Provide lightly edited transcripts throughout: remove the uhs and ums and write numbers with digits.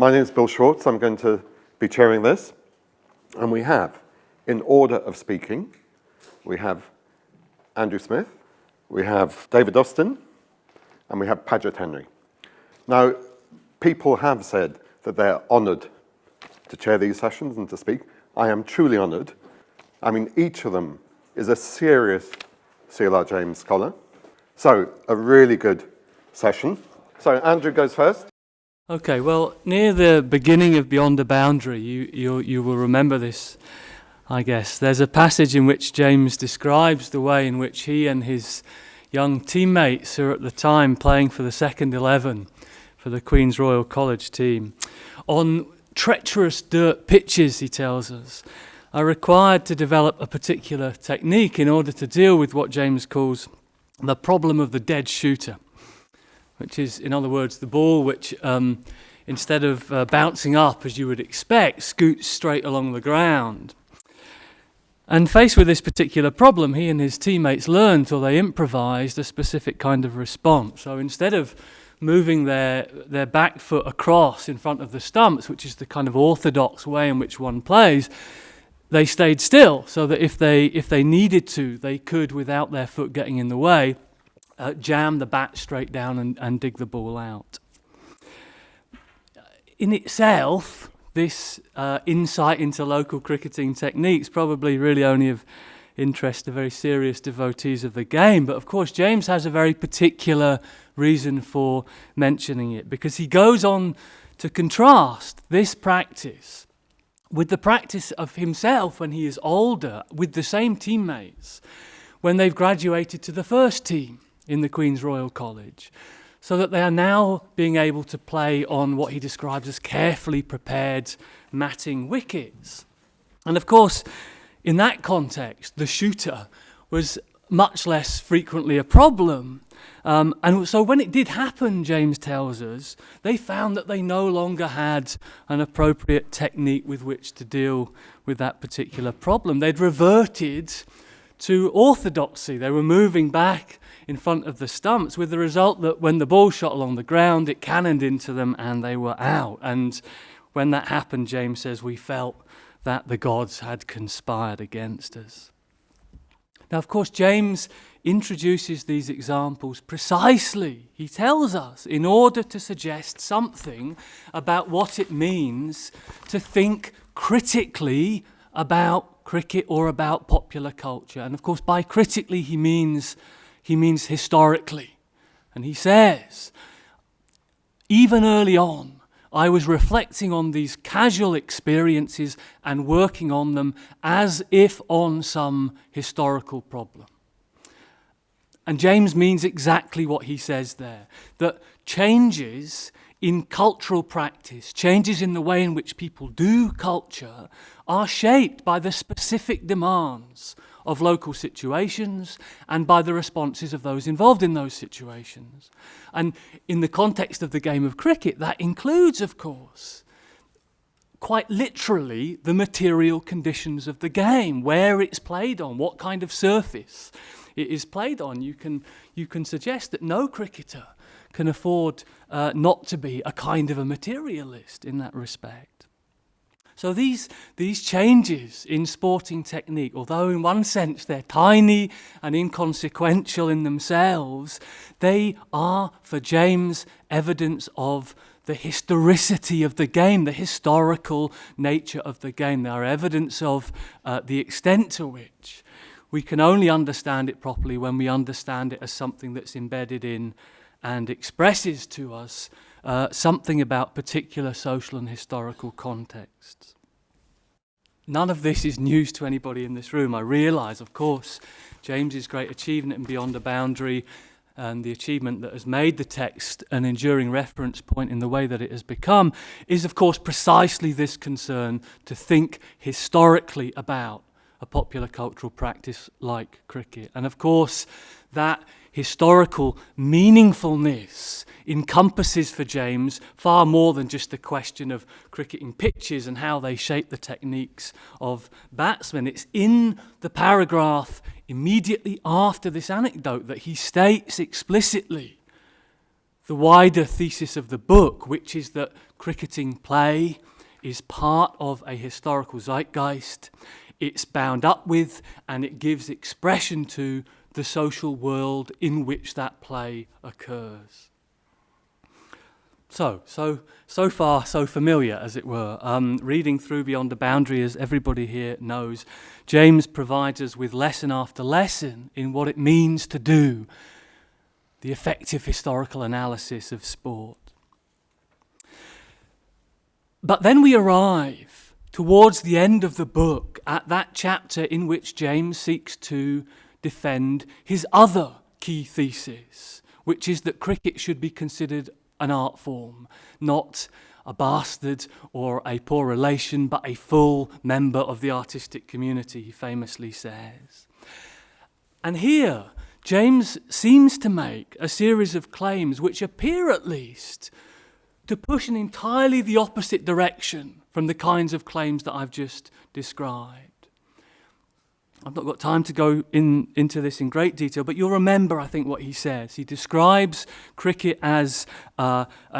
My name is Bill Schwartz. I'm going to be chairing this. And we have, in order of speaking, we have Andrew Smith, we have David Austin, and we have Paget Henry. Now, people have said that they're honoured to chair these sessions and to speak. I am truly honoured. I mean, each of them is a serious C.L.R. James scholar. So, a really good session. So, Andrew goes first. Okay, well, near the beginning of Beyond the Boundary, you will remember this, I guess. There's a passage in which James describes the way in which he and his young teammates, who are at the time playing for the second 11 for the Queen's Royal College team, on treacherous dirt pitches, he tells us, are required to develop a particular technique in order to deal with what James calls the problem of the dead shooter, which is, in other words, the ball which, instead of bouncing up as you would expect, scoots straight along the ground. And faced with this particular problem, he and his teammates learned, or they improvised, a specific kind of response. So instead of moving their back foot across in front of the stumps, which is the kind of orthodox way in which one plays, they stayed still, so that if they needed to, they could, without their foot getting in the way, jam the bat straight down and dig the ball out. In itself, this insight into local cricketing techniques probably really only of interest to very serious devotees of the game, but of course James has a very particular reason for mentioning it, because he goes on to contrast this practice with the practice of himself when he is older, with the same teammates, when they've graduated to the first team in the Queen's Royal College, so that they are now being able to play on what he describes as carefully prepared matting wickets. And of course, in that context, the shooter was much less frequently a problem. And so when it did happen, James tells us, they found that they no longer had an appropriate technique with which to deal with that particular problem. They'd reverted to orthodoxy. They were moving back in front of the stumps, with the result that when the ball shot along the ground, it cannoned into them and they were out. And when that happened, James says, we felt that the gods had conspired against us. Now, of course, James introduces these examples precisely, he tells us, in order to suggest something about what it means to think critically about cricket or about popular culture. And of course, by critically, he means historically. And he says, even early on, I was reflecting on these casual experiences and working on them as if on some historical problem. And James means exactly what he says there, that changes in cultural practice, changes in the way in which people do culture, are shaped by the specific demands of local situations and by the responses of those involved in those situations. And in the context of the game of cricket, that includes, of course, quite literally the material conditions of the game, where it's played on, what kind of surface it is played on. You can suggest that no cricketer can afford not to be a kind of a materialist in that respect. So these changes in sporting technique, although in one sense they're tiny and inconsequential in themselves, they are, for James, evidence of the historicity of the game, the historical nature of the game. They are evidence of the extent to which we can only understand it properly when we understand it as something that's embedded in and expresses to us something about particular social and historical contexts. None of this is news to anybody in this room. I realise, of course, James's great achievement in Beyond the Boundary and the achievement that has made the text an enduring reference point in the way that it has become is, of course, precisely this concern to think historically about a popular cultural practice like cricket. And of course, that historical meaningfulness encompasses for James far more than just the question of cricketing pitches and how they shape the techniques of batsmen. It's in the paragraph immediately after this anecdote that he states explicitly the wider thesis of the book, which is that cricketing play is part of a historical zeitgeist. It's bound up with and it gives expression to the social world in which that play occurs. So far, so familiar, as it were. Reading through Beyond the Boundary, as everybody here knows, James provides us with lesson after lesson in what it means to do the effective historical analysis of sport. But then we arrive towards the end of the book at that chapter in which James seeks to defend his other key thesis, which is that cricket should be considered an art form, not a bastard or a poor relation, but a full member of the artistic community, he famously says. And here, James seems to make a series of claims which appear at least to push in entirely the opposite direction from the kinds of claims that I've just described. I've not got time to go into this in great detail, but you'll remember, I think, what he says. He describes cricket as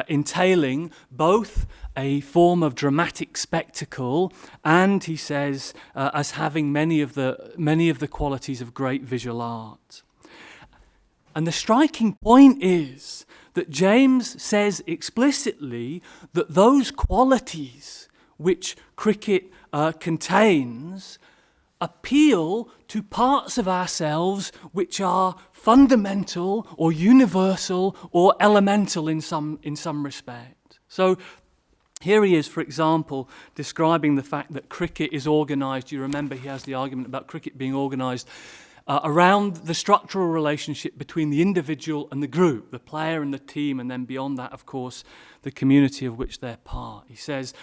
entailing both a form of dramatic spectacle and, he says, as having many of the qualities of great visual art. And the striking point is that James says explicitly that those qualities which cricket contains appeal to parts of ourselves which are fundamental or universal or elemental in some respect. So here he is, for example, describing the fact that cricket is organised. You remember he has the argument about cricket being organised around the structural relationship between the individual and the group, the player and the team, and then beyond that, of course, the community of which they're part. He says,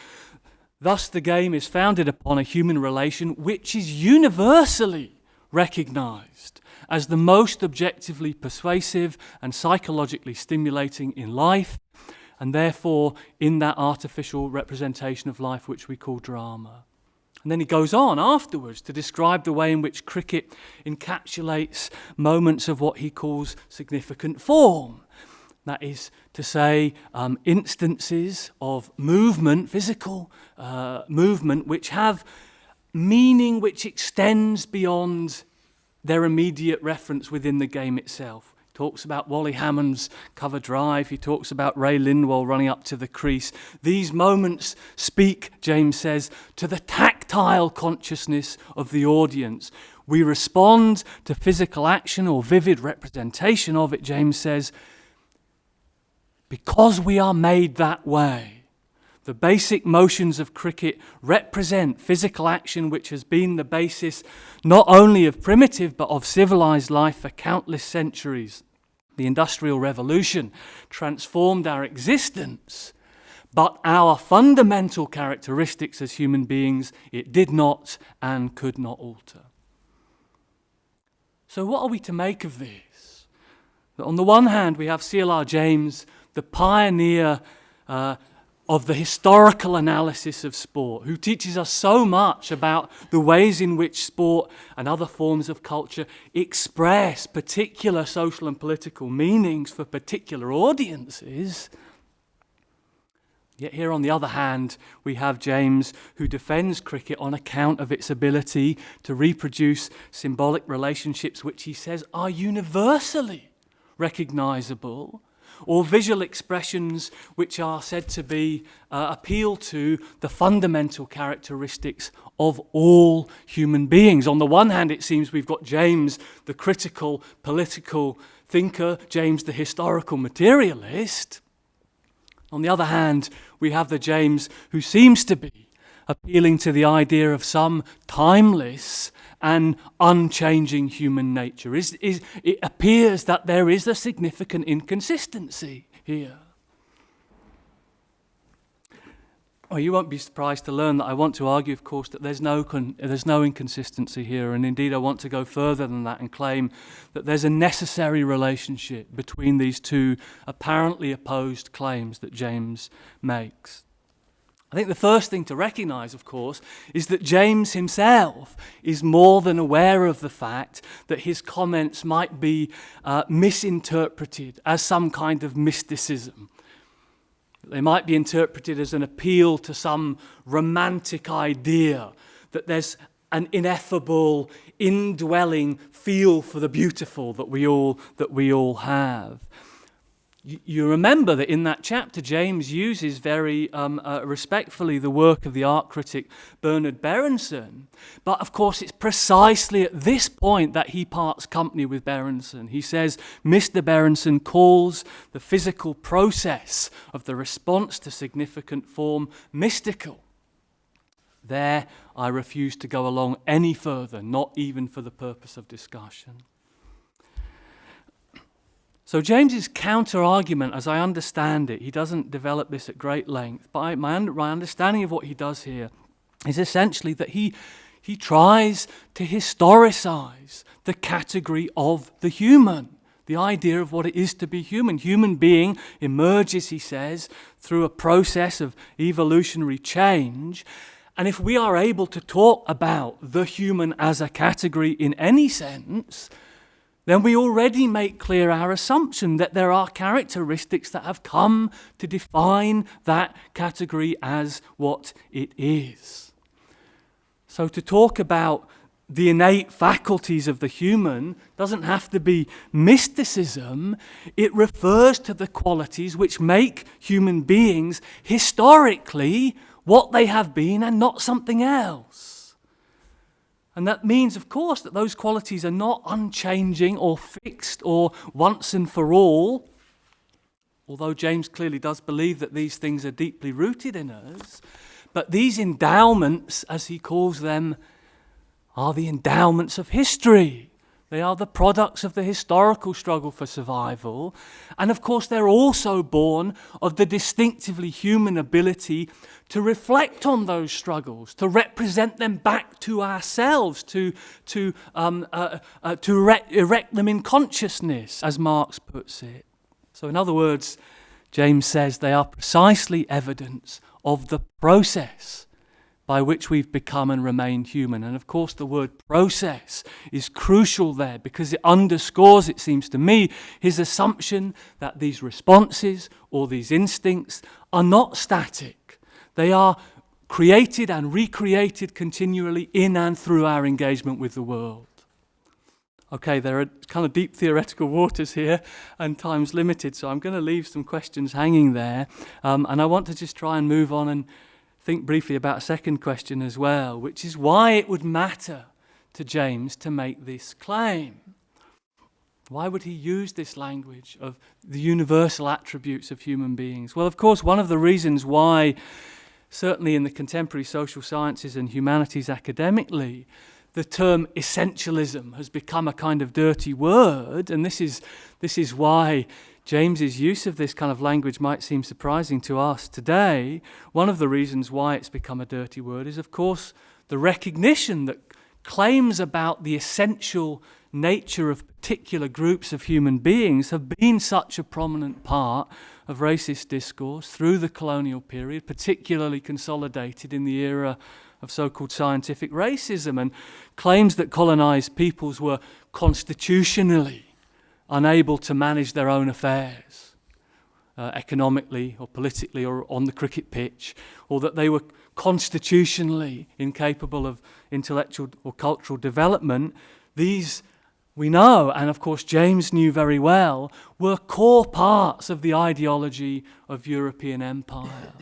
thus the game is founded upon a human relation which is universally recognised as the most objectively persuasive and psychologically stimulating in life, and therefore in that artificial representation of life which we call drama. And then he goes on afterwards to describe the way in which cricket encapsulates moments of what he calls significant form. That is to say, instances of movement, physical movement, which have meaning which extends beyond their immediate reference within the game itself. He talks about Wally Hammond's cover drive. He talks about Ray Lindwall running up to the crease. These moments speak, James says, to the tactile consciousness of the audience. We respond to physical action or vivid representation of it, James says, because we are made that way. The basic motions of cricket represent physical action which has been the basis not only of primitive but of civilized life for countless centuries. The Industrial Revolution transformed our existence, but our fundamental characteristics as human beings it did not and could not alter. So what are we to make of this? That on the one hand we have C.L.R. James, the pioneer of the historical analysis of sport, who teaches us so much about the ways in which sport and other forms of culture express particular social and political meanings for particular audiences. Yet here, on the other hand, we have James, who defends cricket on account of its ability to reproduce symbolic relationships which he says are universally recognisable, or visual expressions which are said to be appeal to the fundamental characteristics of all human beings. On the one hand, it seems we've got James, the critical political thinker, James, the historical materialist. On the other hand, we have the James who seems to be appealing to the idea of some timeless and unchanging human nature. It appears that there is a significant inconsistency here. Well, you won't be surprised to learn that I want to argue, of course, that there's no inconsistency here, and indeed I want to go further than that and claim that there's a necessary relationship between these two apparently opposed claims that James makes. I think the first thing to recognise, of course, is that James himself is more than aware of the fact that his comments might be misinterpreted as some kind of mysticism. They might be interpreted as an appeal to some romantic idea, that there's an ineffable, indwelling feel for the beautiful that we all have. You remember that in that chapter, James uses very respectfully the work of the art critic Bernard Berenson. But of course, it's precisely at this point that he parts company with Berenson. He says, Mr. Berenson calls the physical process of the response to significant form mystical. There, I refuse to go along any further, not even for the purpose of discussion. So James's counter-argument, as I understand it, he doesn't develop this at great length, but my understanding of what he does here is essentially that he tries to historicize the category of the human, the idea of what it is to be human. Human being emerges, he says, through a process of evolutionary change. And if we are able to talk about the human as a category in any sense, then we already make clear our assumption that there are characteristics that have come to define that category as what it is. So to talk about the innate faculties of the human doesn't have to be mysticism. It refers to the qualities which make human beings historically what they have been and not something else. And that means, of course, that those qualities are not unchanging or fixed or once and for all, although James clearly does believe that these things are deeply rooted in us. But these endowments, as he calls them, are the endowments of history. They are the products of the historical struggle for survival. And of course, they're also born of the distinctively human ability to reflect on those struggles, to represent them back to ourselves, to erect them in consciousness, as Marx puts it. So in other words, James says they are precisely evidence of the process by which we've become and remained human. And of course the word process is crucial there because it underscores, it seems to me, his assumption that these responses or these instincts are not static. They are created and recreated continually in and through our engagement with the world. Okay, there are kind of deep theoretical waters here and time's limited, so I'm going to leave some questions hanging there. And I want to just try and move on and think briefly about a second question as well, which is why it would matter to James to make this claim. Why would he use this language of the universal attributes of human beings? Well, of course, one of the reasons why, certainly in the contemporary social sciences and humanities academically, the term essentialism has become a kind of dirty word, and this is why James's use of this kind of language might seem surprising to us today. One of the reasons why it's become a dirty word is, of course, the recognition that claims about the essential nature of particular groups of human beings have been such a prominent part of racist discourse through the colonial period, particularly consolidated in the era of so-called scientific racism, and claims that colonized peoples were constitutionally unable to manage their own affairs, economically or politically or on the cricket pitch, or that they were constitutionally incapable of intellectual or cultural development. These, we know, and of course James knew very well, were core parts of the ideology of European empire.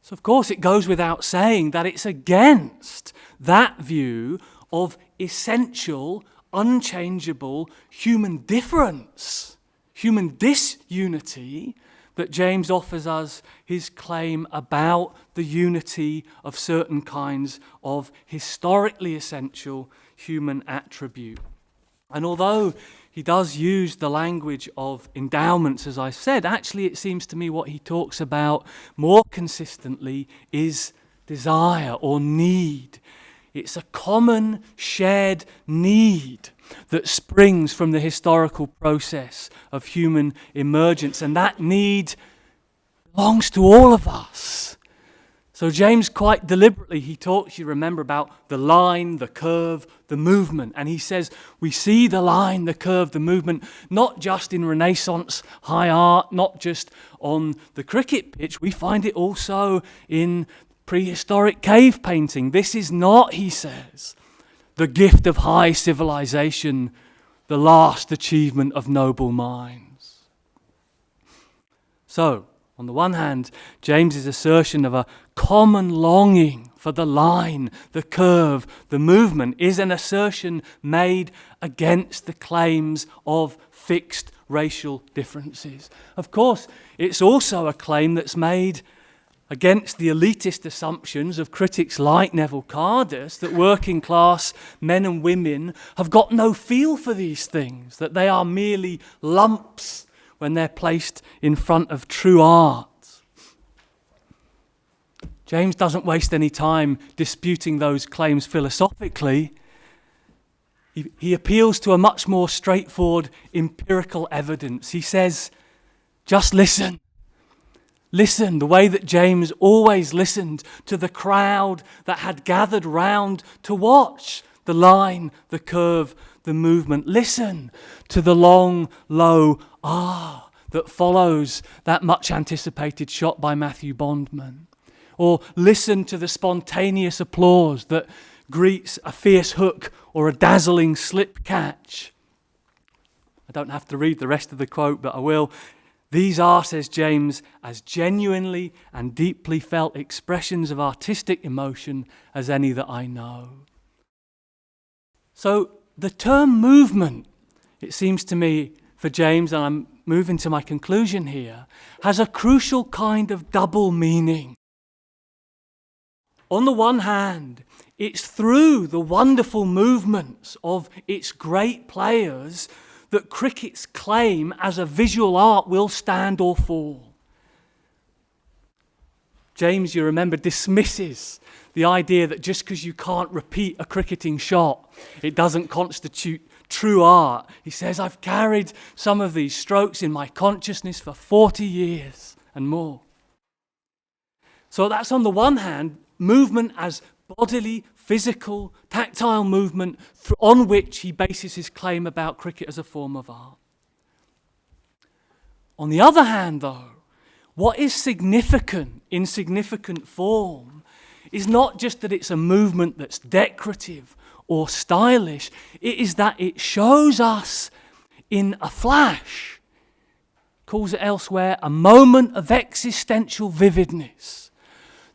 So of course it goes without saying that it's against that view of essential, unchangeable human difference, human disunity, that James offers us his claim about the unity of certain kinds of historically essential human attribute. And although he does use the language of endowments, as I said, actually it seems to me what he talks about more consistently is desire or need. It's a common shared need that springs from the historical process of human emergence, and that need belongs to all of us. So James, quite deliberately, he talks, you remember, about the line, the curve, the movement. And he says we see the line, the curve, the movement, not just in Renaissance high art, not just on the cricket pitch. We find it also in prehistoric cave painting. This is not, he says, the gift of high civilization, the last achievement of noble minds. So, on the one hand, James's assertion of a common longing for the line, the curve, the movement is an assertion made against the claims of fixed racial differences. Of course, it's also a claim that's made against the elitist assumptions of critics like Neville Cardus that working class men and women have got no feel for these things, that they are merely lumps when they're placed in front of true art. James doesn't waste any time disputing those claims philosophically. He appeals to a much more straightforward empirical evidence. He says, just listen. Listen, the way that James always listened to the crowd that had gathered round to watch the line, the curve, the movement. Listen to the long, low ah that follows that much anticipated shot by Matthew Bondman. Or listen to the spontaneous applause that greets a fierce hook or a dazzling slip catch. I don't have to read the rest of the quote, but I will. These are, says James, as genuinely and deeply felt expressions of artistic emotion as any that I know. So the term movement, it seems to me, for James, and I'm moving to my conclusion here, has a crucial kind of double meaning. On the one hand, it's through the wonderful movements of its great players that cricket's claim as a visual art will stand or fall. James, you remember, dismisses the idea that just because you can't repeat a cricketing shot, it doesn't constitute true art. He says, I've carried some of these strokes in my consciousness for 40 years and more. So that's on the one hand, movement as bodily, physical, tactile movement on which he bases his claim about cricket as a form of art. On the other hand, though, what is significant in significant form is not just that it's a movement that's decorative or stylish, it is that it shows us in a flash, calls it elsewhere, a moment of existential vividness,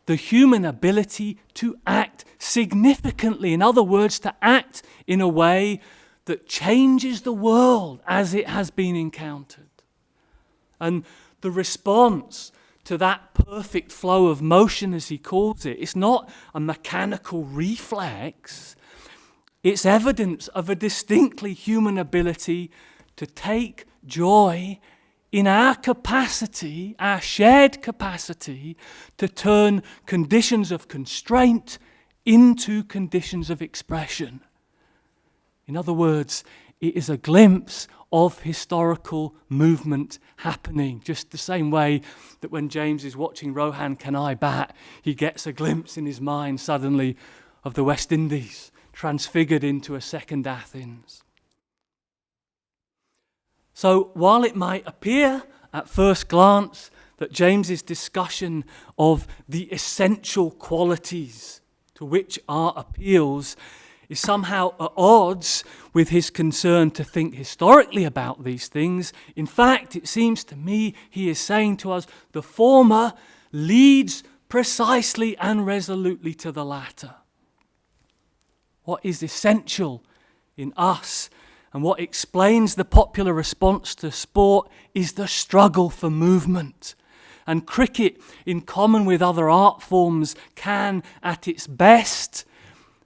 the human ability to act significantly. In other words, to act in a way that changes the world as it has been encountered. And the response to that perfect flow of motion, as he calls it, it's not a mechanical reflex. It's evidence of a distinctly human ability to take joy in our capacity, our shared capacity, to turn conditions of constraint into conditions of expression. In other words, it is a glimpse of historical movement happening, just the same way that when James is watching Rohan Kanai bat, he gets a glimpse in his mind suddenly of the West Indies, transfigured into a second Athens. So while it might appear at first glance that James's discussion of the essential qualities to which art appeals is somehow at odds with his concern to think historically about these things, in fact, it seems to me he is saying to us the former leads precisely and resolutely to the latter. What is essential in us and what explains the popular response to sport is the struggle for movement. And cricket, in common with other art forms, can, at its best,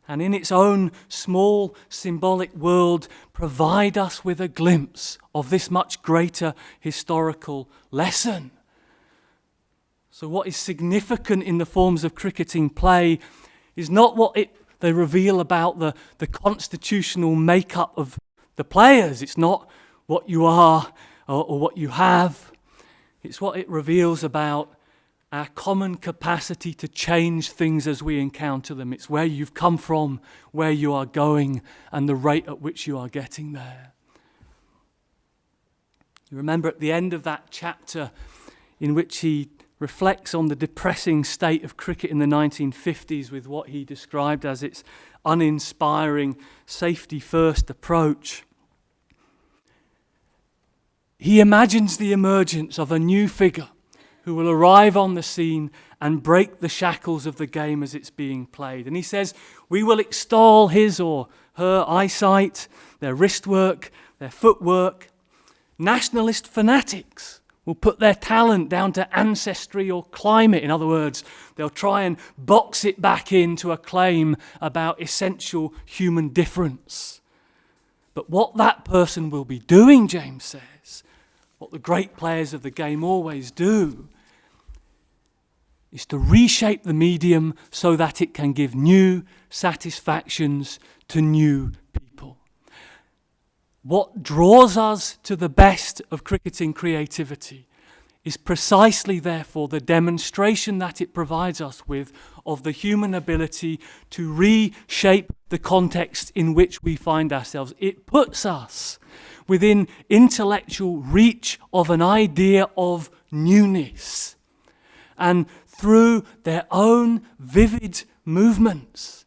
and in its own small symbolic world, provide us with a glimpse of this much greater historical lesson. So what is significant in the forms of cricketing play is not what they reveal about the constitutional makeup of the players. It's not what you are or what you have. It's what it reveals about our common capacity to change things as we encounter them. It's where you've come from, where you are going, and the rate at which you are getting there. You remember at the end of that chapter in which he reflects on the depressing state of cricket in the 1950s with what he described as its uninspiring, safety-first approach. He imagines the emergence of a new figure who will arrive on the scene and break the shackles of the game as it's being played. And he says, we will extol his or her eyesight, their wrist work, their footwork. Nationalist fanatics will put their talent down to ancestry or climate. In other words, they'll try and box it back into a claim about essential human difference. But what that person will be doing, James says, what the great players of the game always do, is to reshape the medium so that it can give new satisfactions to new people. What draws us to the best of cricketing creativity is precisely, therefore, the demonstration that it provides us with of the human ability to reshape the context in which we find ourselves. It puts us within intellectual reach of an idea of newness. And through their own vivid movements,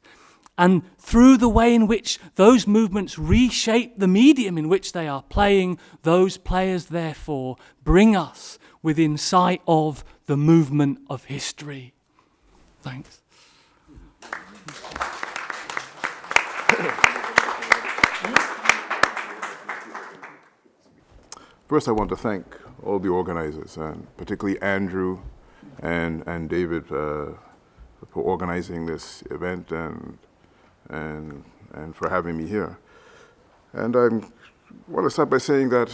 and through the way in which those movements reshape the medium in which they are playing, those players, therefore, bring us within sight of the movement of history. Thanks. First, I want to thank all the organizers, and particularly Andrew and David for organizing this event and for having me here. And I want to start by saying that,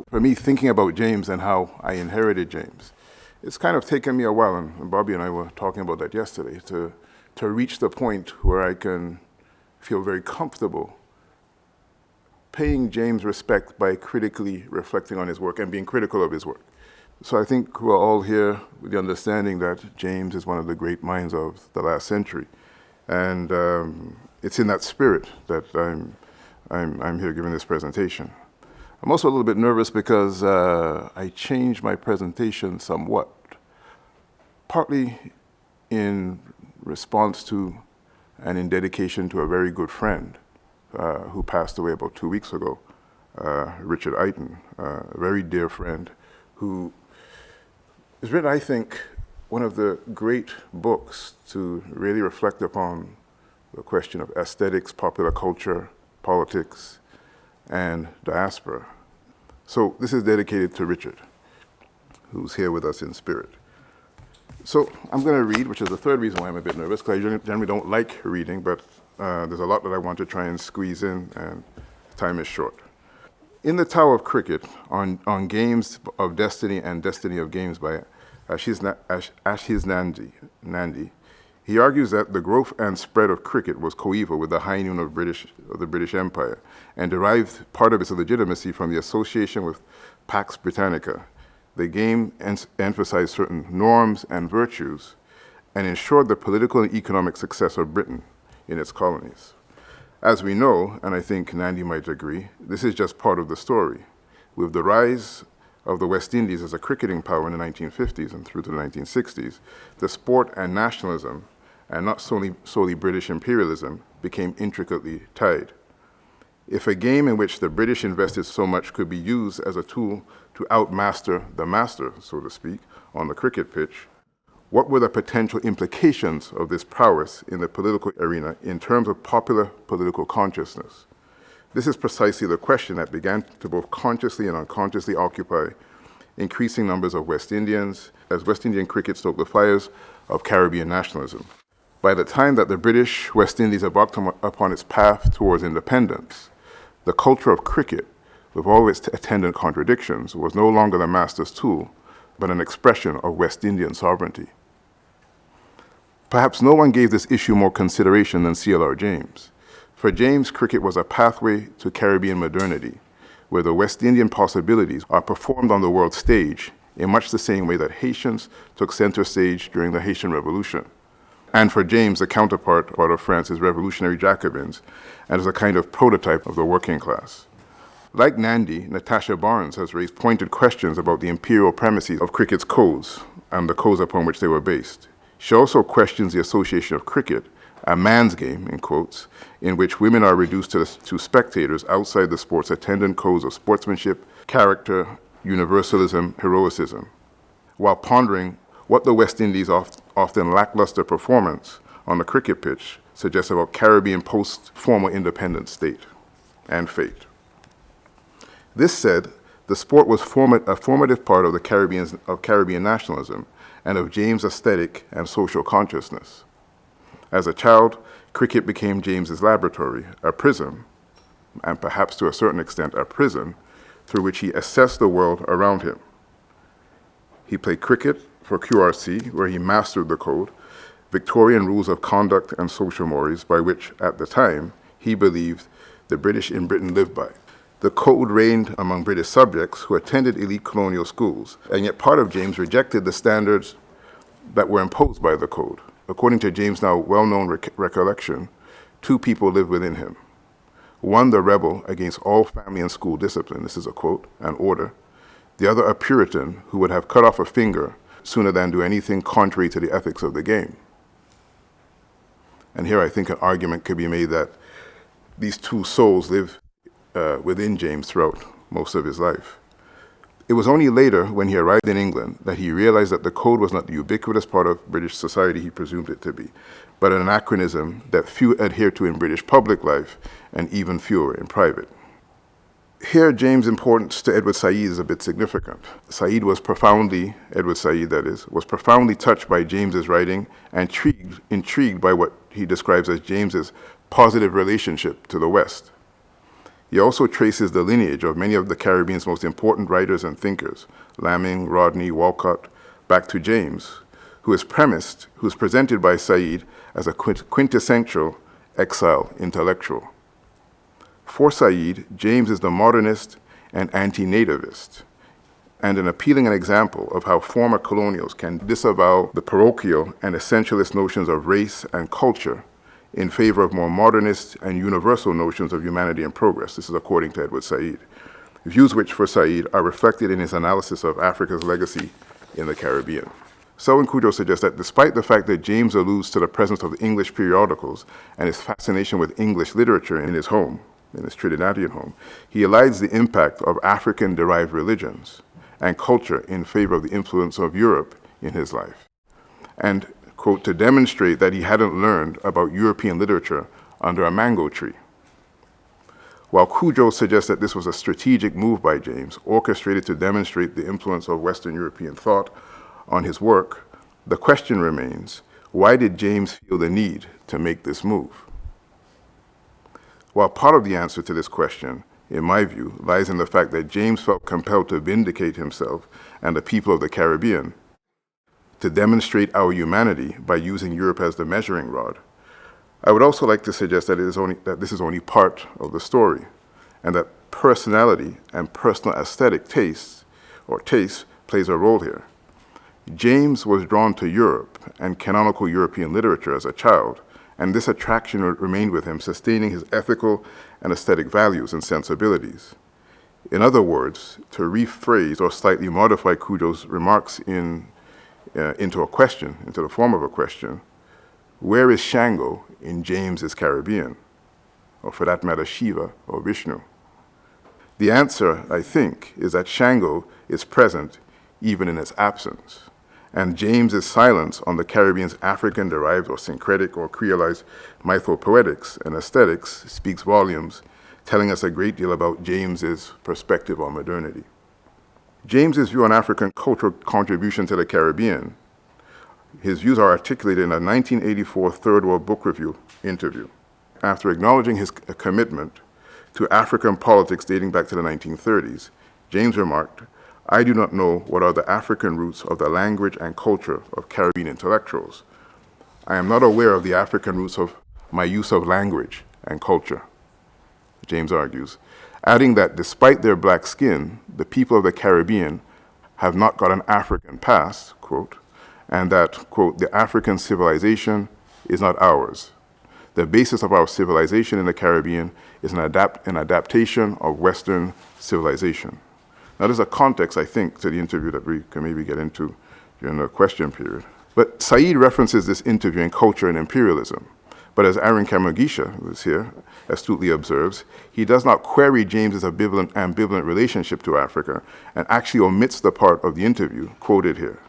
for me, thinking about James and how I inherited James, it's kind of taken me a while, and Bobby and I were talking about that yesterday, to reach the point where I can feel very comfortable paying James respect by critically reflecting on his work and being critical of his work. So I think we're all here with the understanding that James is one of the great minds of the last century. And it's in that spirit that I'm here giving this presentation. I'm also a little bit nervous because I changed my presentation somewhat, partly in response to and in dedication to a very good friend who passed away about 2 weeks ago, Richard Eiton, a very dear friend who has written, I think, one of the great books to really reflect upon the question of aesthetics, popular culture, politics, and diaspora. So this is dedicated to Richard, who's here with us in spirit. So I'm going to read, which is the third reason why I'm a bit nervous, because I generally don't like reading, but there's a lot that I want to try and squeeze in, and time is short. In The Tower of Cricket, on Games of Destiny and Destiny of Games by Ashish Nandi, he argues that the growth and spread of cricket was coeval with the high noon of the British Empire, and derived part of its legitimacy from the association with Pax Britannica. The game emphasized certain norms and virtues and ensured the political and economic success of Britain in its colonies. As we know, and I think Nandi might agree, this is just part of the story. With the rise of the West Indies as a cricketing power in the 1950s and through to the 1960s, the sport and nationalism, and not solely British imperialism, became intricately tied. If a game in which the British invested so much could be used as a tool to outmaster the master, so to speak, on the cricket pitch, what were the potential implications of this prowess in the political arena in terms of popular political consciousness? This is precisely the question that began to both consciously and unconsciously occupy increasing numbers of West Indians as West Indian cricket stoked the fires of Caribbean nationalism. By the time that the British West Indies embarked upon its path towards independence, the culture of cricket, with all its attendant contradictions, was no longer the master's tool, but an expression of West Indian sovereignty. Perhaps no one gave this issue more consideration than C.L.R. James. For James, cricket was a pathway to Caribbean modernity, where the West Indian possibilities are performed on the world stage in much the same way that Haitians took center stage during the Haitian Revolution. And for James, the counterpart of France's revolutionary Jacobins, and as a kind of prototype of the working class. Like Nandi, Natasha Barnes has raised pointed questions about the imperial premises of cricket's codes and the codes upon which they were based. She also questions the association of cricket, a man's game, in quotes, in which women are reduced to spectators outside the sport's attendant codes of sportsmanship, character, universalism, heroicism, while pondering what the West Indies' often lackluster performance on the cricket pitch suggests about Caribbean post-formal independent state and fate. This said, the sport was a formative part of Caribbean nationalism and of James' aesthetic and social consciousness. As a child, cricket became James's laboratory, a prism, and perhaps to a certain extent a prison, through which he assessed the world around him. He played cricket for QRC, where he mastered the code, Victorian rules of conduct and social mores by which, at the time, he believed the British in Britain lived by. The code reigned among British subjects who attended elite colonial schools, and yet part of James rejected the standards that were imposed by the code. According to James' now well-known recollection, two people lived within him. One, the rebel against all family and school discipline, this is a quote, an order. The other, a Puritan who would have cut off a finger sooner than do anything contrary to the ethics of the game. And here I think an argument could be made that these two souls live within James throughout most of his life. It was only later, when he arrived in England, that he realized that the code was not the ubiquitous part of British society he presumed it to be, but an anachronism that few adhered to in British public life, and even fewer in private. Here, James' importance to Edward Said is a bit significant. Edward Said that is, was profoundly touched by James's writing and intrigued by what he describes as James's positive relationship to the West. He also traces the lineage of many of the Caribbean's most important writers and thinkers, Lamming, Rodney, Walcott, back to James, who is presented by Said as a quintessential exile intellectual. For Said, James is the modernist and anti-nativist, and an appealing example of how former colonials can disavow the parochial and essentialist notions of race and culture in favor of more modernist and universal notions of humanity and progress. This is according to Edward Said. Views which, for Said, are reflected in his analysis of Africa's legacy in the Caribbean. Selwyn Cujo suggests that despite the fact that James alludes to the presence of English periodicals and his fascination with English literature in his home, in his Trinidadian home, he elides the impact of African-derived religions and culture in favor of the influence of Europe in his life. And, quote, to demonstrate that he hadn't learned about European literature under a mango tree. While Cujo suggests that this was a strategic move by James, orchestrated to demonstrate the influence of Western European thought on his work, the question remains, why did James feel the need to make this move? While part of the answer to this question, in my view, lies in the fact that James felt compelled to vindicate himself and the people of the Caribbean, to demonstrate our humanity by using Europe as the measuring rod, I would also like to suggest that this is only part of the story, and that personality and personal aesthetic taste plays a role here. James was drawn to Europe and canonical European literature as a child, and this attraction remained with him, sustaining his ethical and aesthetic values and sensibilities. In other words, to rephrase or slightly modify Cujo's remarks into the form of a question, where is Shango in James's Caribbean? Or for that matter, Shiva or Vishnu? The answer, I think, is that Shango is present even in its absence. And James's silence on the Caribbean's African-derived or syncretic or creolized mythopoetics and aesthetics speaks volumes, telling us a great deal about James's perspective on modernity. James's view on African cultural contribution to the Caribbean, his views are articulated in a 1984 Third World Book Review interview. After acknowledging his commitment to African politics dating back to the 1930s, James remarked, "I do not know what are the African roots of the language and culture of Caribbean intellectuals. I am not aware of the African roots of my use of language and culture," James argues, adding that despite their black skin, the people of the Caribbean have not got an African past, quote, and that, quote, the African civilization is not ours. The basis of our civilization in the Caribbean is an adaptation of Western civilization. Now, there's a context, I think, to the interview that we can maybe get into during the question period. But Said references this interview in Culture and Imperialism. But as Aaron Kamugisha, who is here, astutely observes, he does not query James's ambivalent relationship to Africa and actually omits the part of the interview quoted here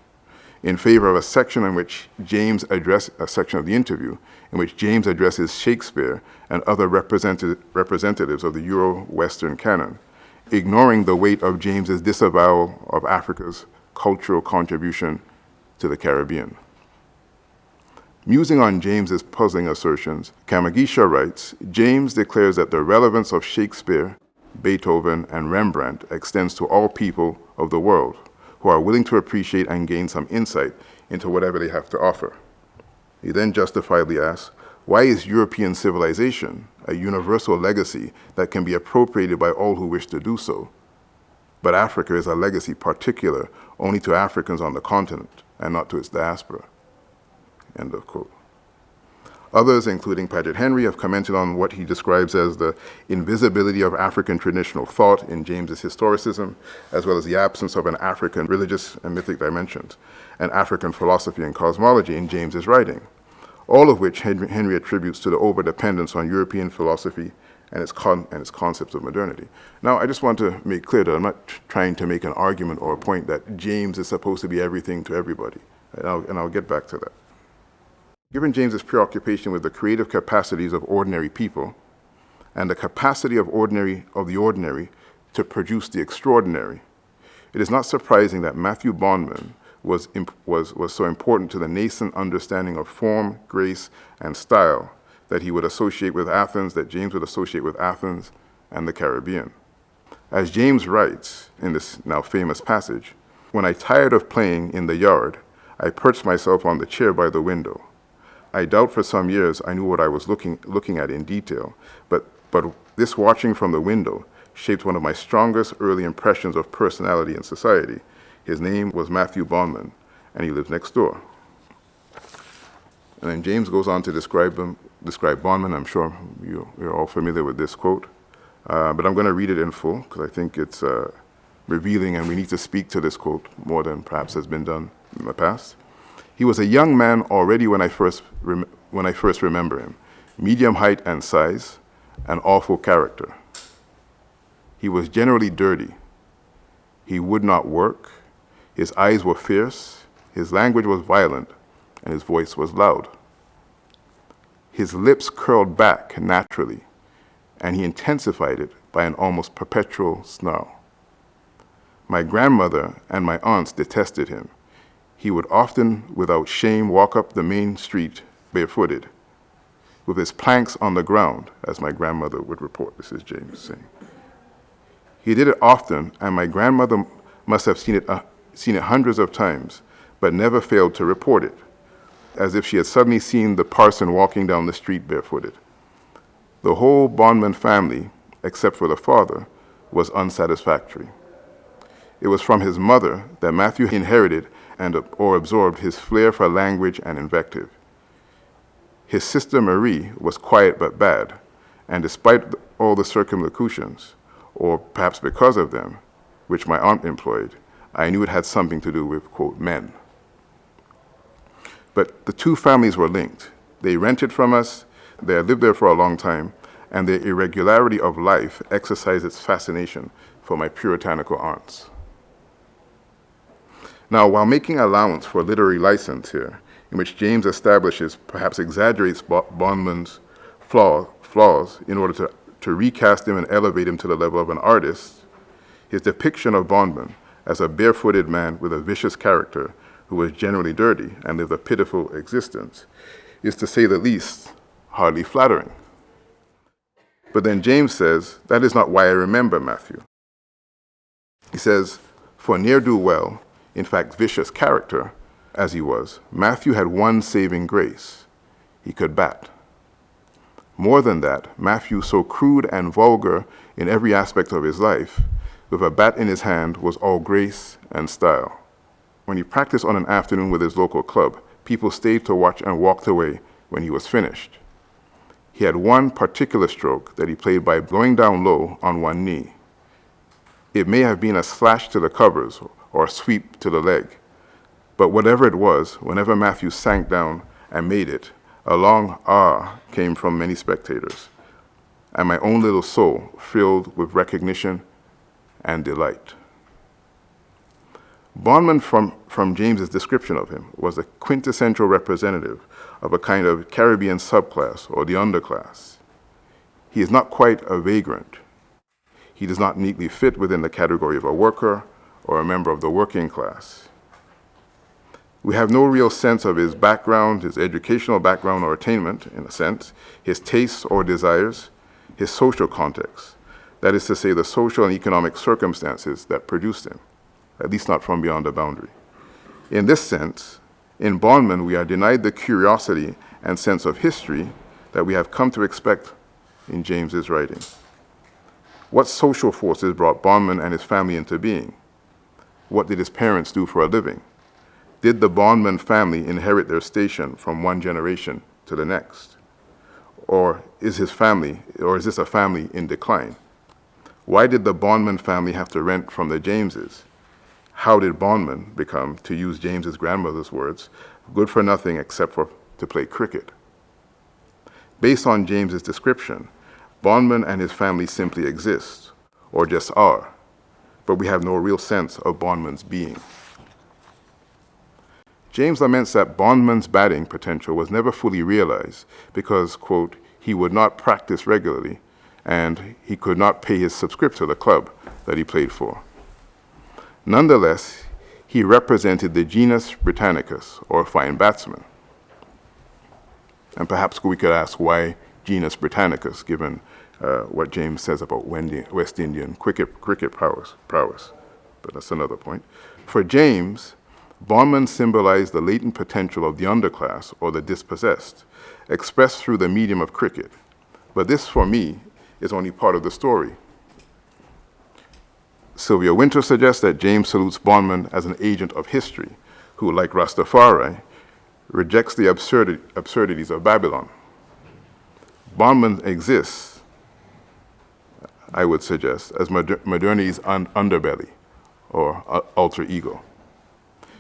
in favor of a section of the interview in which James addresses Shakespeare and other representatives of the Euro-Western canon, ignoring the weight of James's disavowal of Africa's cultural contribution to the Caribbean. Musing on James's puzzling assertions, Kamugisha writes, James declares that the relevance of Shakespeare, Beethoven, and Rembrandt extends to all people of the world who are willing to appreciate and gain some insight into whatever they have to offer. He then justifiably asks, why is European civilization a universal legacy that can be appropriated by all who wish to do so, but Africa is a legacy particular only to Africans on the continent and not to its diaspora? End of quote. Others, including Paget Henry, have commented on what he describes as the invisibility of African traditional thought in James's historicism, as well as the absence of an African religious and mythic dimensions, and African philosophy and cosmology in James's writing, all of which Henry attributes to the overdependence on European philosophy and its concepts of modernity. Now, I just want to make clear that I'm not trying to make an argument or a point that James is supposed to be everything to everybody, and I'll get back to that. Given James's preoccupation with the creative capacities of ordinary people and the capacity of the ordinary to produce the extraordinary, it is not surprising that Matthew Bondman was so important to the nascent understanding of form, grace, and style that James would associate with Athens and the Caribbean. As James writes in this now famous passage, when I tired of playing in the yard, I perched myself on the chair by the window. I doubt for some years I knew what I was looking at in detail, but this watching from the window shaped one of my strongest early impressions of personality in society. His name was Matthew Bondman, and he lived next door. And then James goes on to describe Bondman. I'm sure you're all familiar with this quote, but I'm going to read it in full because I think it's revealing, and we need to speak to this quote more than perhaps has been done in the past. He was a young man already when I first remember him, medium height and size, an awful character. He was generally dirty. He would not work. His eyes were fierce. His language was violent, and his voice was loud. His lips curled back naturally, and he intensified it by an almost perpetual snarl. My grandmother and my aunts detested him. He would often, without shame, walk up the main street barefooted, with his planks on the ground, as my grandmother would report. This is James saying. He did it often, and my grandmother must have seen it hundreds of times, but never failed to report it, as if she had suddenly seen the parson walking down the street barefooted. The whole Bondman family, except for the father, was unsatisfactory. It was from his mother that Matthew inherited or absorbed his flair for language and invective. His sister Marie was quiet but bad, and despite all the circumlocutions, or perhaps because of them, which my aunt employed, I knew it had something to do with, quote, men. But the two families were linked. They rented from us, they had lived there for a long time, and their irregularity of life exercised its fascination for my puritanical aunts. Now, while making allowance for literary license here, in which James establishes, perhaps exaggerates Bondman's flaws in order to recast him and elevate him to the level of an artist, his depiction of Bondman as a barefooted man with a vicious character who was generally dirty and lived a pitiful existence is, to say the least, hardly flattering. But then James says, that is not why I remember Matthew. He says, for ne'er-do-well, in fact, vicious character, as he was, Matthew had one saving grace. He could bat. More than that, Matthew, so crude and vulgar in every aspect of his life, with a bat in his hand, was all grace and style. When he practiced on an afternoon with his local club, people stayed to watch and walked away when he was finished. He had one particular stroke that he played by going down low on one knee. It may have been a slash to the covers or a sweep to the leg, but whatever it was, whenever Matthew sank down and made it, a long ah came from many spectators, and my own little soul filled with recognition and delight. Bondman, from James's description of him, was a quintessential representative of a kind of Caribbean subclass or the underclass. He is not quite a vagrant. He does not neatly fit within the category of a worker or a member of the working class. We have no real sense of his background, his educational background or attainment, in a sense, his tastes or desires, his social context, that is to say, the social and economic circumstances that produced him, at least not from beyond the boundary. In this sense, in Bondman, we are denied the curiosity and sense of history that we have come to expect in James's writing. What social forces brought Bondman and his family into being? What did his parents do for a living? Did the Bondman family inherit their station from one generation to the next? Or is this a family in decline? Why did the Bondman family have to rent from the Jameses? How did Bondman become, to use James's grandmother's words, good for nothing except to play cricket? Based on James's description, Bondman and his family simply exist, or just are, but we have no real sense of Bondman's being. James laments that Bondman's batting potential was never fully realized because, quote, he would not practice regularly and he could not pay his subscription to the club that he played for. Nonetheless, he represented the genus Britannicus, or fine batsman. And perhaps we could ask why genus Britannicus, given what James says about West Indian cricket prowess, but that's another point. For James, Bondman symbolized the latent potential of the underclass or the dispossessed, expressed through the medium of cricket. But this, for me, is only part of the story. Sylvia Winter suggests that James salutes Bondman as an agent of history, who, like Rastafari, rejects the absurdities of Babylon. Bondman exists, I would suggest, as modernity's underbelly, or alter ego.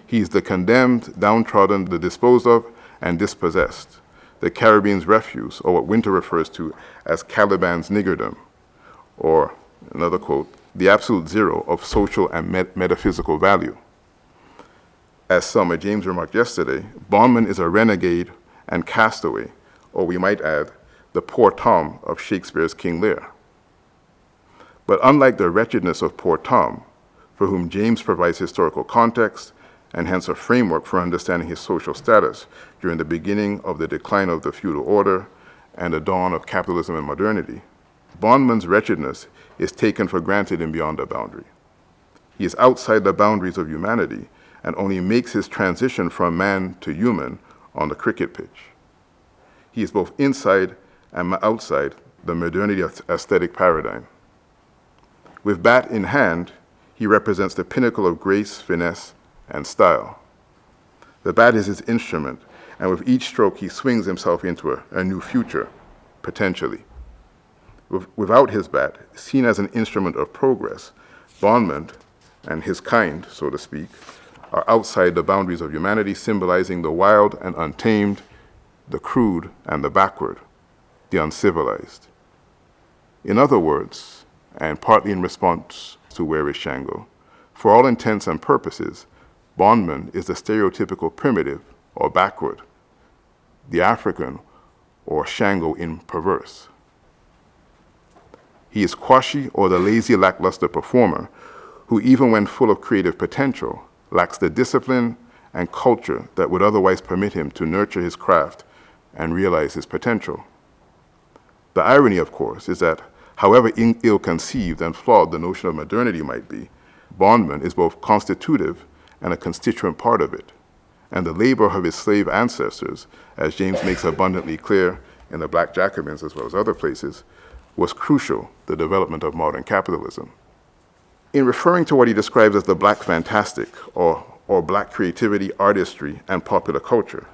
He's the condemned, downtrodden, the disposed of, and dispossessed, the Caribbean's refuse, or what Winter refers to as Caliban's niggerdom, or, another quote, the absolute zero of social and metaphysical value. As Selma James remarked yesterday, Bondman is a renegade and castaway, or we might add, the poor Tom of Shakespeare's King Lear. But unlike the wretchedness of poor Tom, for whom James provides historical context and hence a framework for understanding his social status during the beginning of the decline of the feudal order and the dawn of capitalism and modernity, Bondman's wretchedness is taken for granted in Beyond the Boundary. He is outside the boundaries of humanity and only makes his transition from man to human on the cricket pitch. He is both inside and outside the modernity aesthetic paradigm. With bat in hand, he represents the pinnacle of grace, finesse, and style. The bat is his instrument, and with each stroke he swings himself into a new future, potentially. Without his bat, seen as an instrument of progress, Bondman and his kind, so to speak, are outside the boundaries of humanity, symbolizing the wild and untamed, the crude and the backward, the uncivilized. In other words, and partly in response to Where is Shango, for all intents and purposes, Bondman is the stereotypical primitive or backward, the African or Shango in perverse. He is Kwashi, or the lazy, lackluster performer, who even when full of creative potential, lacks the discipline and culture that would otherwise permit him to nurture his craft and realize his potential. The irony, of course, is that however ill-conceived and flawed the notion of modernity might be, Bondman is both constitutive and a constituent part of it. And the labor of his slave ancestors, as James makes abundantly clear in the Black Jacobins as well as other places, was crucial to the development of modern capitalism. In referring to what he describes as the black fantastic, or black creativity, artistry, and popular culture,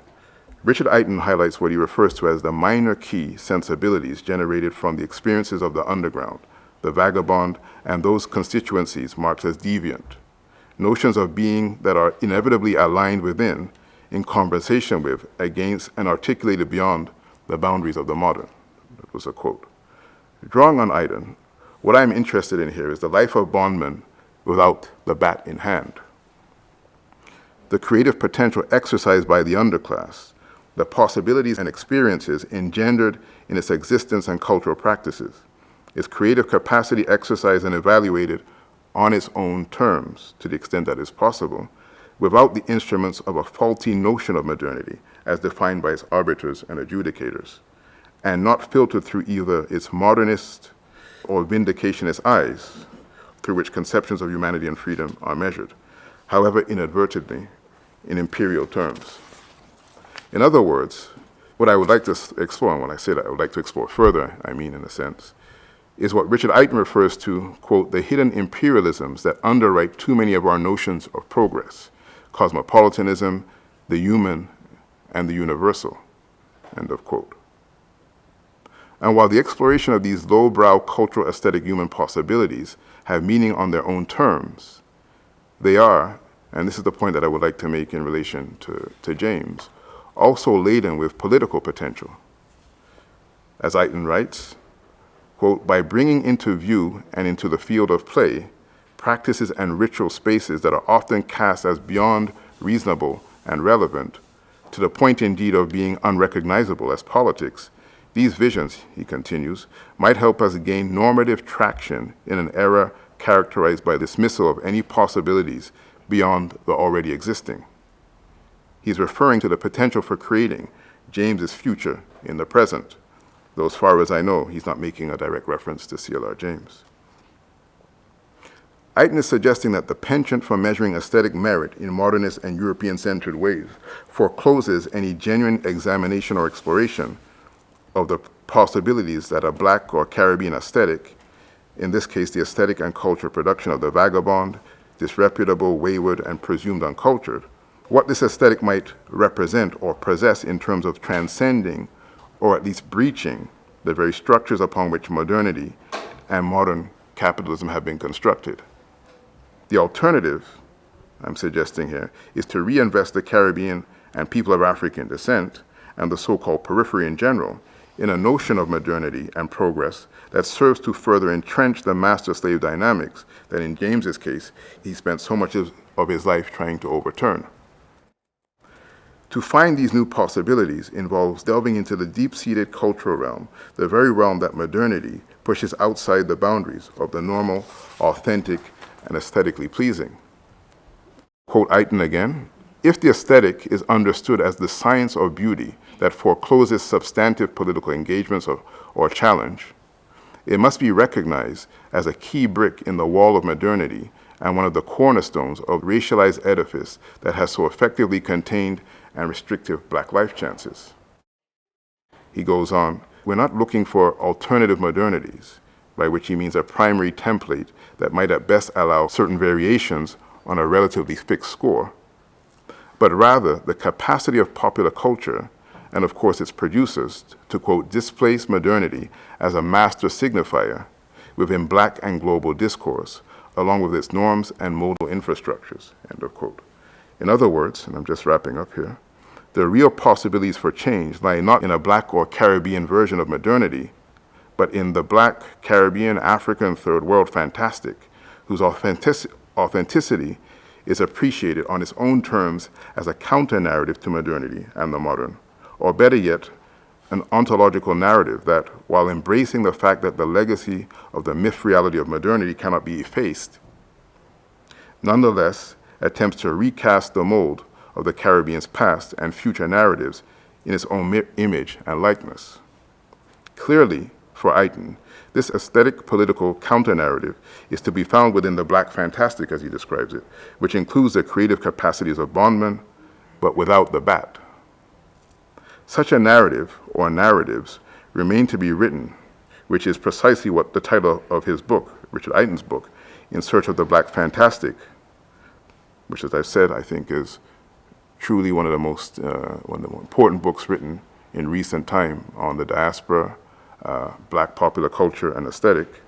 Richard Eiton highlights what he refers to as the minor key sensibilities generated from the experiences of the underground, the vagabond, and those constituencies marked as deviant, notions of being that are inevitably aligned within, in conversation with, against, and articulated beyond the boundaries of the modern. That was a quote. Drawing on Eiton, what I'm interested in here is the life of bondmen without the bat in hand. The creative potential exercised by the underclass, the possibilities and experiences engendered in its existence and cultural practices, its creative capacity exercised and evaluated on its own terms, to the extent that is possible, without the instruments of a faulty notion of modernity, as defined by its arbiters and adjudicators, and not filtered through either its modernist or vindicationist eyes, through which conceptions of humanity and freedom are measured, however inadvertently, in imperial terms. In other words, what I would like to explore, and when I say that I would like to explore further, I mean in a sense, is what Richard Eiton refers to, quote, the hidden imperialisms that underwrite too many of our notions of progress, cosmopolitanism, the human, and the universal, end of quote. And while the exploration of these lowbrow cultural aesthetic human possibilities have meaning on their own terms, they are, and this is the point that I would like to make in relation to James, also laden with political potential. As Eiton writes, quote, by bringing into view and into the field of play practices and ritual spaces that are often cast as beyond reasonable and relevant, to the point indeed of being unrecognizable as politics, these visions, he continues, might help us gain normative traction in an era characterized by dismissal of any possibilities beyond the already existing. He's referring to the potential for creating James's future in the present, though as far as I know, he's not making a direct reference to C.L.R. James. Eiton is suggesting that the penchant for measuring aesthetic merit in modernist and European-centered ways forecloses any genuine examination or exploration of the possibilities that a black or Caribbean aesthetic, in this case the aesthetic and cultural production of the vagabond, disreputable, wayward, and presumed uncultured, what this aesthetic might represent or possess in terms of transcending or at least breaching the very structures upon which modernity and modern capitalism have been constructed. The alternative, I'm suggesting here, is to reinvest the Caribbean and people of African descent, and the so-called periphery in general, in a notion of modernity and progress that serves to further entrench the master-slave dynamics that in James's case, he spent so much of his life trying to overturn. To find these new possibilities involves delving into the deep-seated cultural realm, the very realm that modernity pushes outside the boundaries of the normal, authentic, and aesthetically pleasing. Quote Eiton again, if the aesthetic is understood as the science of beauty that forecloses substantive political engagements or challenge, it must be recognized as a key brick in the wall of modernity and one of the cornerstones of racialized edifice that has so effectively contained and restrictive black life chances. He goes on, we're not looking for alternative modernities, by which he means a primary template that might at best allow certain variations on a relatively fixed score, but rather the capacity of popular culture, and of course its producers, to, quote, displace modernity as a master signifier within black and global discourse, along with its norms and modal infrastructures, end of quote. In other words, and I'm just wrapping up here, the real possibilities for change lie not in a black or Caribbean version of modernity, but in the black, Caribbean, African, third world fantastic, whose authenticity is appreciated on its own terms as a counter-narrative to modernity and the modern, or better yet, an ontological narrative that, while embracing the fact that the legacy of the myth reality of modernity cannot be effaced, nonetheless attempts to recast the mold of the Caribbean's past and future narratives in its own image and likeness. Clearly, for Eiton, this aesthetic political counter-narrative is to be found within the black fantastic, as he describes it, which includes the creative capacities of bondmen, but without the bat. Such a narrative, or narratives, remain to be written, which is precisely what the title of his book, Richard Eiton's book, In Search of the Black Fantastic, which, as I've said, I think is truly one of the most important books written in recent time on the diaspora, black popular culture and aesthetic.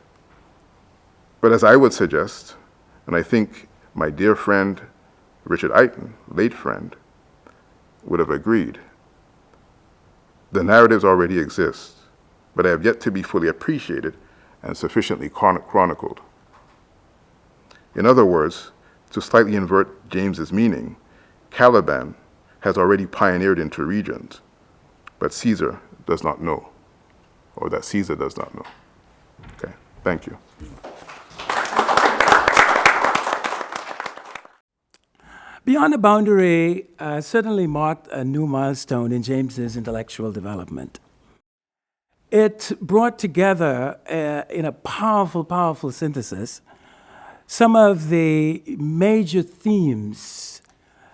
But as I would suggest, and I think my dear friend Richard Eiton, late friend, would have agreed, the narratives already exist, but they have yet to be fully appreciated and sufficiently chronicled. In other words, to slightly invert James's meaning, Caliban has already pioneered into regions, but Caesar does not know, or that Caesar does not know. Okay, thank you. Beyond the Boundary certainly marked a new milestone in James's intellectual development. It brought together, in a powerful, powerful synthesis, some of the major themes,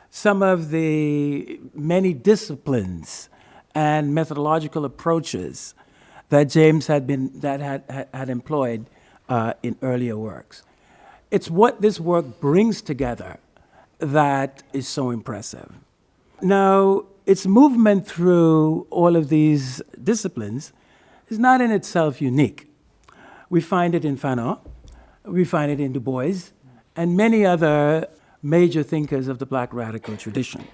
some of the many disciplines and methodological approaches that James had employed in earlier works. It's what this work brings together that is so impressive. Now, its movement through all of these disciplines is not in itself unique. We find it in Fanon, we find it in Du Bois, and many other major thinkers of the Black radical tradition.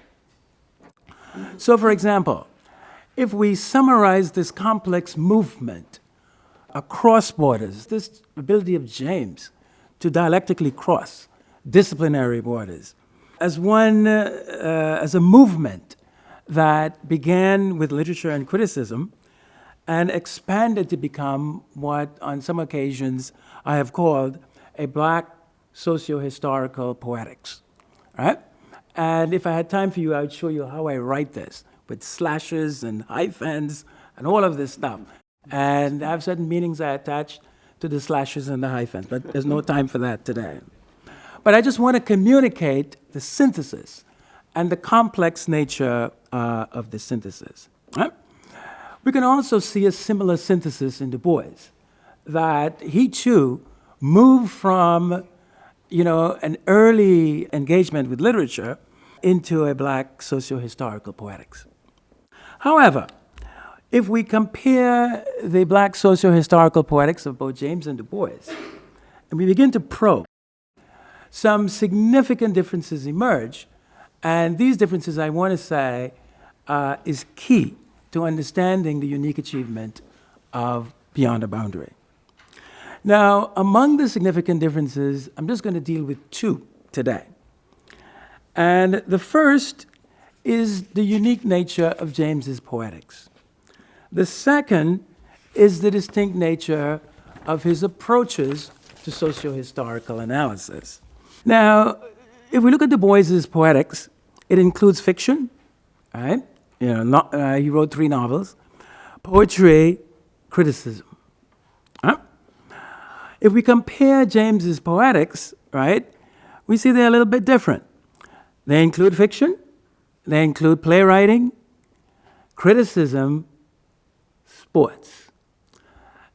So, for example, if we summarize this complex movement across borders, this ability of James to dialectically cross disciplinary borders, as a movement that began with literature and criticism and expanded to become what on some occasions I have called a Black socio-historical poetics, right? And if I had time for you, I would show you how I write this with slashes and hyphens and all of this stuff. And I have certain meanings I attach to the slashes and the hyphens, but there's no time for that today. But I just want to communicate the synthesis and the complex nature of the synthesis. Right? We can also see a similar synthesis in Du Bois, that he too moved from, an early engagement with literature into a Black socio-historical poetics. However, if we compare the Black socio-historical poetics of both James and Du Bois, and we begin to probe, some significant differences emerge, and these differences, I want to say, is key to understanding the unique achievement of Beyond the Boundary. Now, among the significant differences, I'm just going to deal with two today. And the first is the unique nature of James's poetics. The second is the distinct nature of his approaches to socio-historical analysis. Now, if we look at Du Bois's poetics, it includes fiction, right? He wrote 3 novels, poetry, criticism. Huh? If we compare James's poetics, right, we see they're a little bit different. They include fiction, they include playwriting, criticism, sports.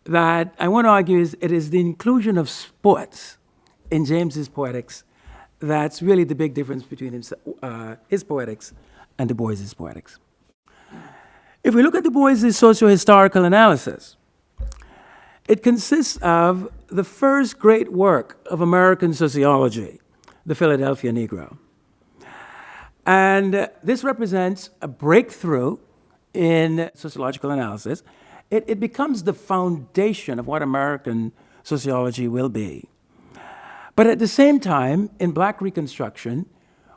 That I want to argue it is the inclusion of sports in James's poetics that's really the big difference between his poetics and Du Bois's poetics. If we look at Du Bois's socio-historical analysis, it consists of the first great work of American sociology, The Philadelphia Negro. And this represents a breakthrough in sociological analysis. It becomes the foundation of what American sociology will be. But at the same time, in Black Reconstruction,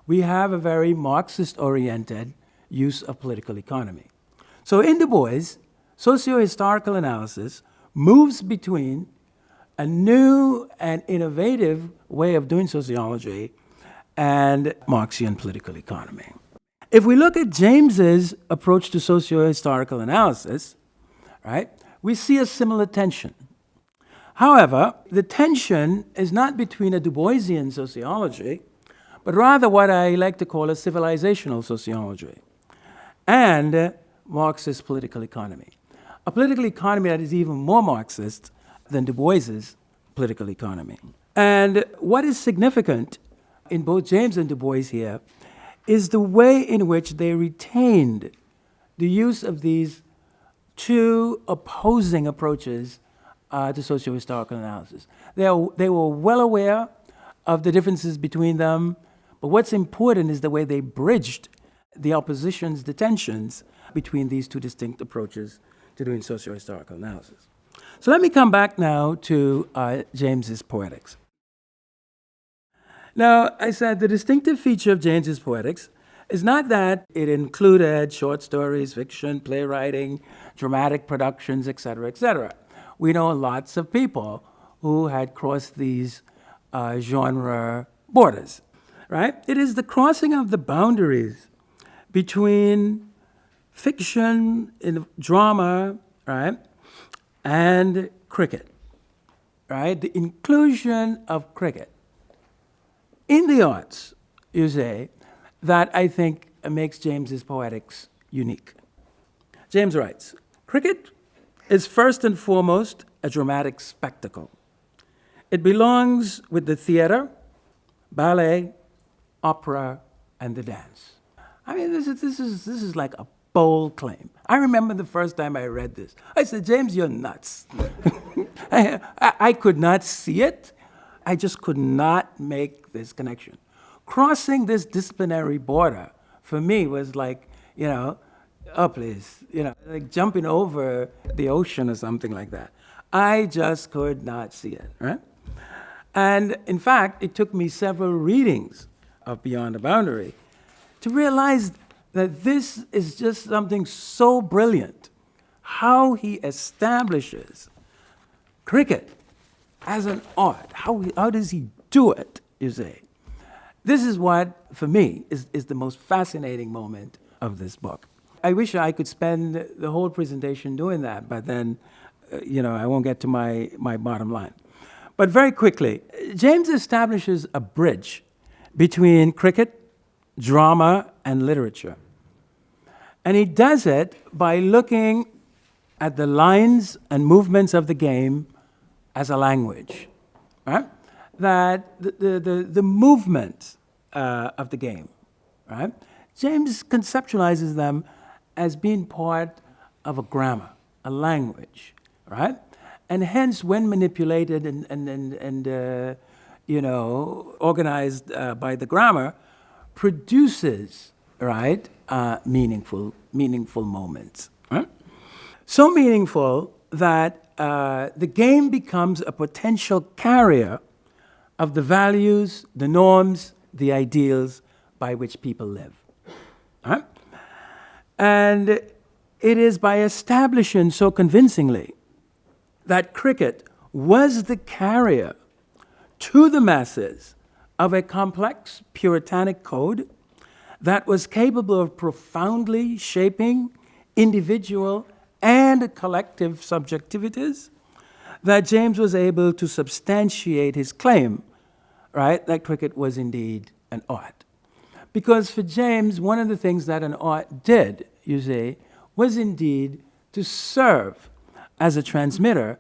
we have a very Marxist-oriented use of political economy. So in Du Bois, socio-historical analysis moves between a new and innovative way of doing sociology and Marxian political economy. If we look at James's approach to socio-historical analysis, right, we see a similar tension. However, the tension is not between a Du Boisian sociology, but rather what I like to call a civilizational sociology and Marxist political economy. A political economy that is even more Marxist than Du Bois's political economy. And what is significant in both James and Du Bois here is the way in which they retained the use of these two opposing approaches to socio-historical analysis. They were well aware of the differences between them, but what's important is the way they bridged the oppositions, the tensions between these two distinct approaches to doing socio-historical analysis. So let me come back now to James's poetics. Now, I said the distinctive feature of James's poetics is not that it included short stories, fiction, playwriting, dramatic productions, etc., etc. We know lots of people who had crossed these genre borders, right? It is the crossing of the boundaries between fiction, drama, right, and cricket, right? The inclusion of cricket in the arts, you say, that I think makes James's poetics unique. James writes, cricket is first and foremost a dramatic spectacle. It belongs with the theater, ballet, opera, and the dance. I mean, this is like a bold claim. I remember the first time I read this. I said, James, you're nuts. I could not see it. I just could not make this connection. Crossing this disciplinary border, for me, was like, oh, please, like jumping over the ocean or something like that. I just could not see it, right? And in fact, it took me several readings of Beyond the Boundary to realize that this is just something so brilliant, how he establishes cricket as an art. How does he do it, you say? This is what, for me, is the most fascinating moment of this book. I wish I could spend the whole presentation doing that, but then, I won't get to my bottom line. But very quickly, James establishes a bridge between cricket, drama, and literature. And he does it by looking at the lines and movements of the game as a language, right? That the movement of the game, right? James conceptualizes them as being part of a grammar, a language, right? And hence, when manipulated and organized by the grammar, produces, right, meaningful moments, right? So meaningful that the game becomes a potential carrier of the values, the norms, the ideals by which people live. Right? And it is by establishing so convincingly that cricket was the carrier to the masses of a complex puritanic code that was capable of profoundly shaping individual and collective subjectivities, that James was able to substantiate his claim, right, that cricket was indeed an art. Because for James, one of the things that an art did, you say, was indeed to serve as a transmitter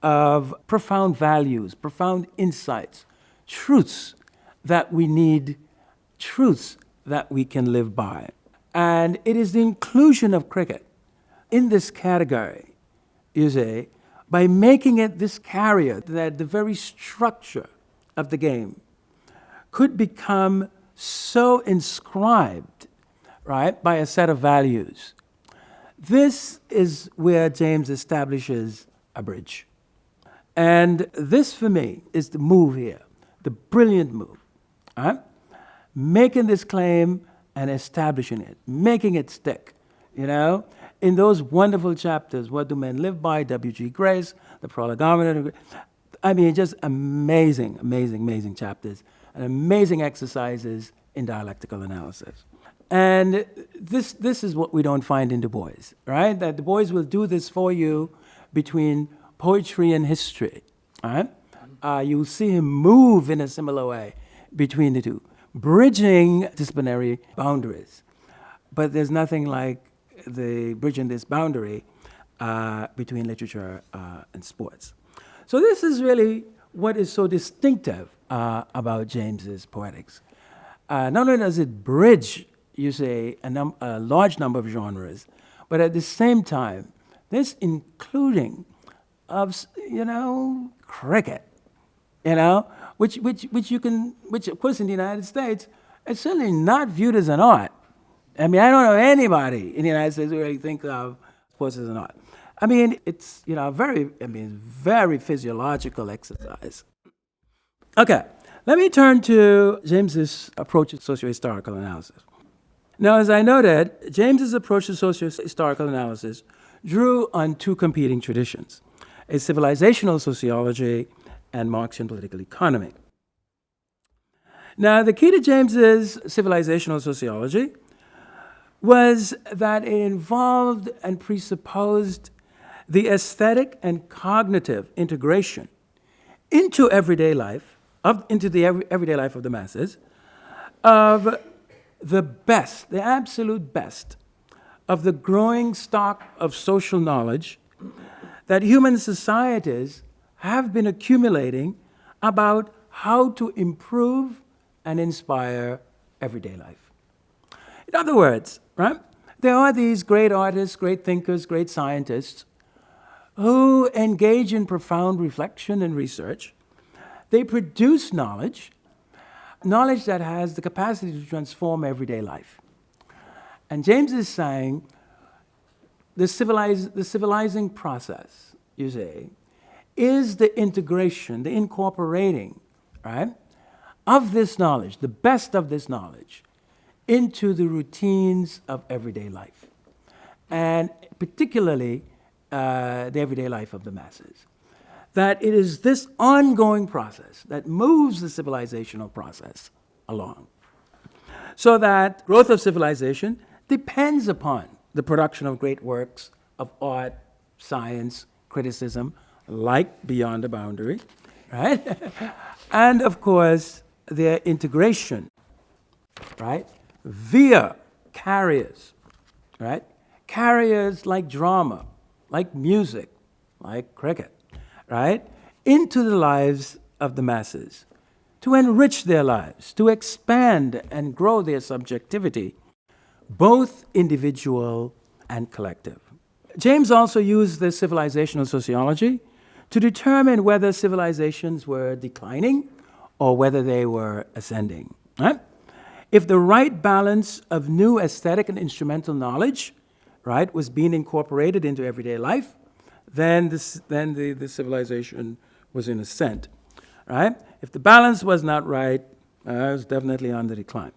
of profound values, profound insights, truths that we need, truths that we can live by. And it is the inclusion of cricket in this category, you say, by making it this carrier, that the very structure of the game could become so inscribed, right, by a set of values. This is where James establishes a bridge. And this, for me, is the move here, the brilliant move. Right? Making this claim and establishing it, making it stick, in those wonderful chapters, What Do Men Live By, W.G. Grace, The Prolegomena. I mean, just amazing, amazing, amazing chapters and amazing exercises in dialectical analysis. And this is what we don't find in Du Bois, right? That Du Bois will do this for you between poetry and history, right? You'll see him move in a similar way between the two, bridging disciplinary boundaries. But there's nothing like the bridging this boundary between literature and sports. So this is really what is so distinctive about James's poetics. Not only does it bridge, you say, a large number of genres, but at the same time, this including of, cricket, which of course in the United States, it's certainly not viewed as an art. I mean, I don't know anybody in the United States who really think of sports as an art. I mean, it's, very physiological exercise. Okay, let me turn to James's approach to socio-historical analysis. Now, as I noted, James's approach to socio-historical analysis drew on two competing traditions, a civilizational sociology and Marxian political economy. Now, the key to James's civilizational sociology was that it involved and presupposed the aesthetic and cognitive integration into everyday life, everyday life of the masses, of the best, the absolute best, of the growing stock of social knowledge that human societies have been accumulating about how to improve and inspire everyday life. In other words, right, there are these great artists, great thinkers, great scientists who engage in profound reflection and research. They produce knowledge that has the capacity to transform everyday life. And James is saying the civilizing process, you say, is the integration, the incorporating, right, of this knowledge, the best of this knowledge, into the routines of everyday life, and particularly the everyday life of the masses. That it is this ongoing process that moves the civilizational process along. So that growth of civilization depends upon the production of great works of art, science, criticism, like Beyond the Boundary, right? And of course, their integration, right, via carriers, right? Carriers like drama, like music, like cricket, right, into the lives of the masses, to enrich their lives, to expand and grow their subjectivity, both individual and collective. James also used the civilizational sociology to determine whether civilizations were declining or whether they were ascending. Right? If the right balance of new aesthetic and instrumental knowledge, right, was being incorporated into everyday life, then the civilization was in ascent, right? If the balance was not right, it was definitely on the decline.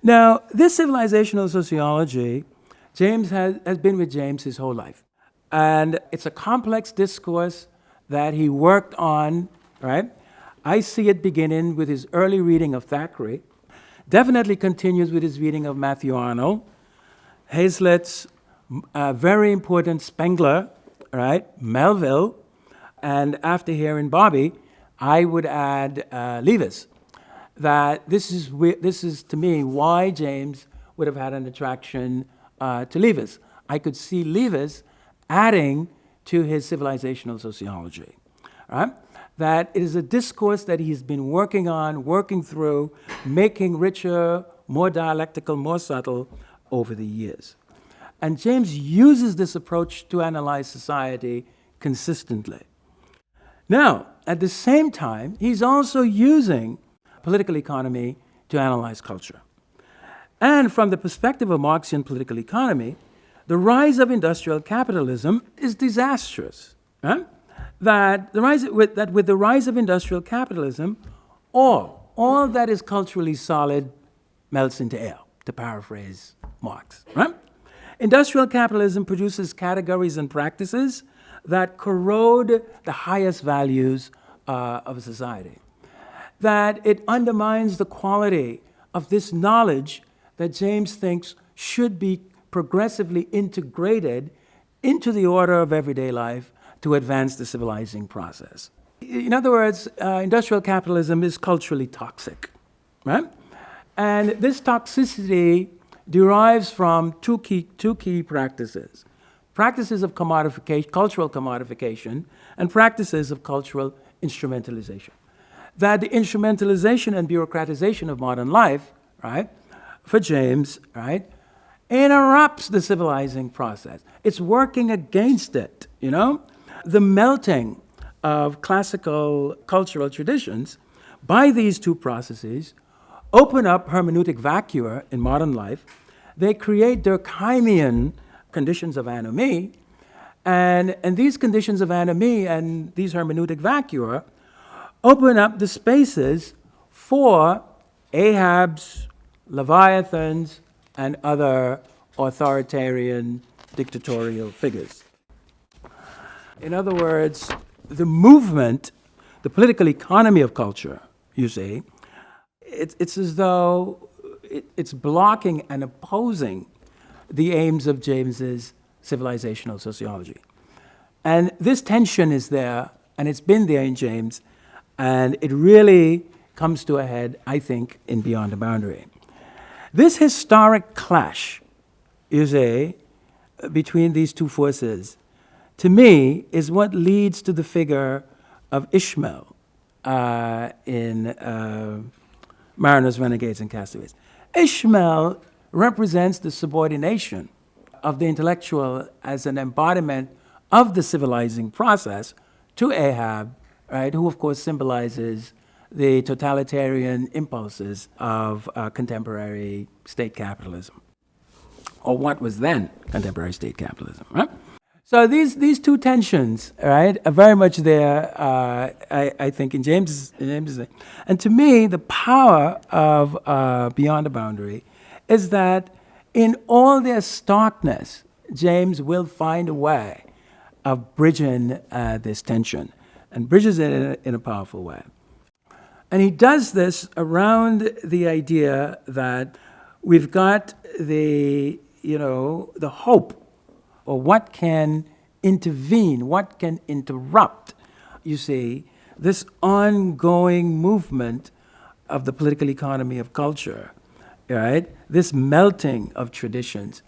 Now, this civilizational sociology, James has been with James his whole life. And it's a complex discourse that he worked on, right? I see it beginning with his early reading of Thackeray, definitely continues with his reading of Matthew Arnold, Hazlitt's very important Spengler, right, Melville, and after hearing Bobby, I would add Leavis. That this is to me why James would have had an attraction to Leavis. I could see Leavis adding to his civilizational sociology, right? That it is a discourse that he's been working on, working through, making richer, more dialectical, more subtle over the years. And James uses this approach to analyze society consistently. Now, at the same time, he's also using political economy to analyze culture. And from the perspective of Marxian political economy, the rise of industrial capitalism is disastrous. Right? With the rise of industrial capitalism, all that is culturally solid melts into air, to paraphrase Marx. Right? Industrial capitalism produces categories and practices that corrode the highest values of a society. That it undermines the quality of this knowledge that James thinks should be progressively integrated into the order of everyday life to advance the civilizing process. In other words, industrial capitalism is culturally toxic, right? And this toxicity derives from two key practices. Practices of commodification, cultural commodification, and practices of cultural instrumentalization. That the instrumentalization and bureaucratization of modern life, right, for James, right, interrupts the civilizing process. It's working against it, you know? The melting of classical cultural traditions by these two processes open up hermeneutic vacua in modern life. They create Durkheimian conditions of anomie, and these conditions of anomie and these hermeneutic vacua open up the spaces for Ahab's, Leviathans, and other authoritarian dictatorial figures. In other words, the movement, the political economy of culture, you see, it's as though it's blocking and opposing the aims of James's civilizational sociology. And this tension is there, and it's been there in James, and it really comes to a head, I think, in Beyond the Boundary. This historic clash, you say, between these two forces, to me, is what leads to the figure of Ishmael in Mariners, Renegades, and Castaways. Ishmael represents the subordination of the intellectual as an embodiment of the civilizing process to Ahab, right, who of course symbolizes the totalitarian impulses of contemporary state capitalism, or what was then contemporary state capitalism, right? So these two tensions, right, are very much there, I think, in James's. And to me, the power of Beyond the Boundary is that in all their starkness, James will find a way of bridging this tension, and bridges it in a powerful way. And he does this around the idea that we've got the hope, or what can intervene, what can interrupt, you see, this ongoing movement of the political economy of culture, right? This melting of traditions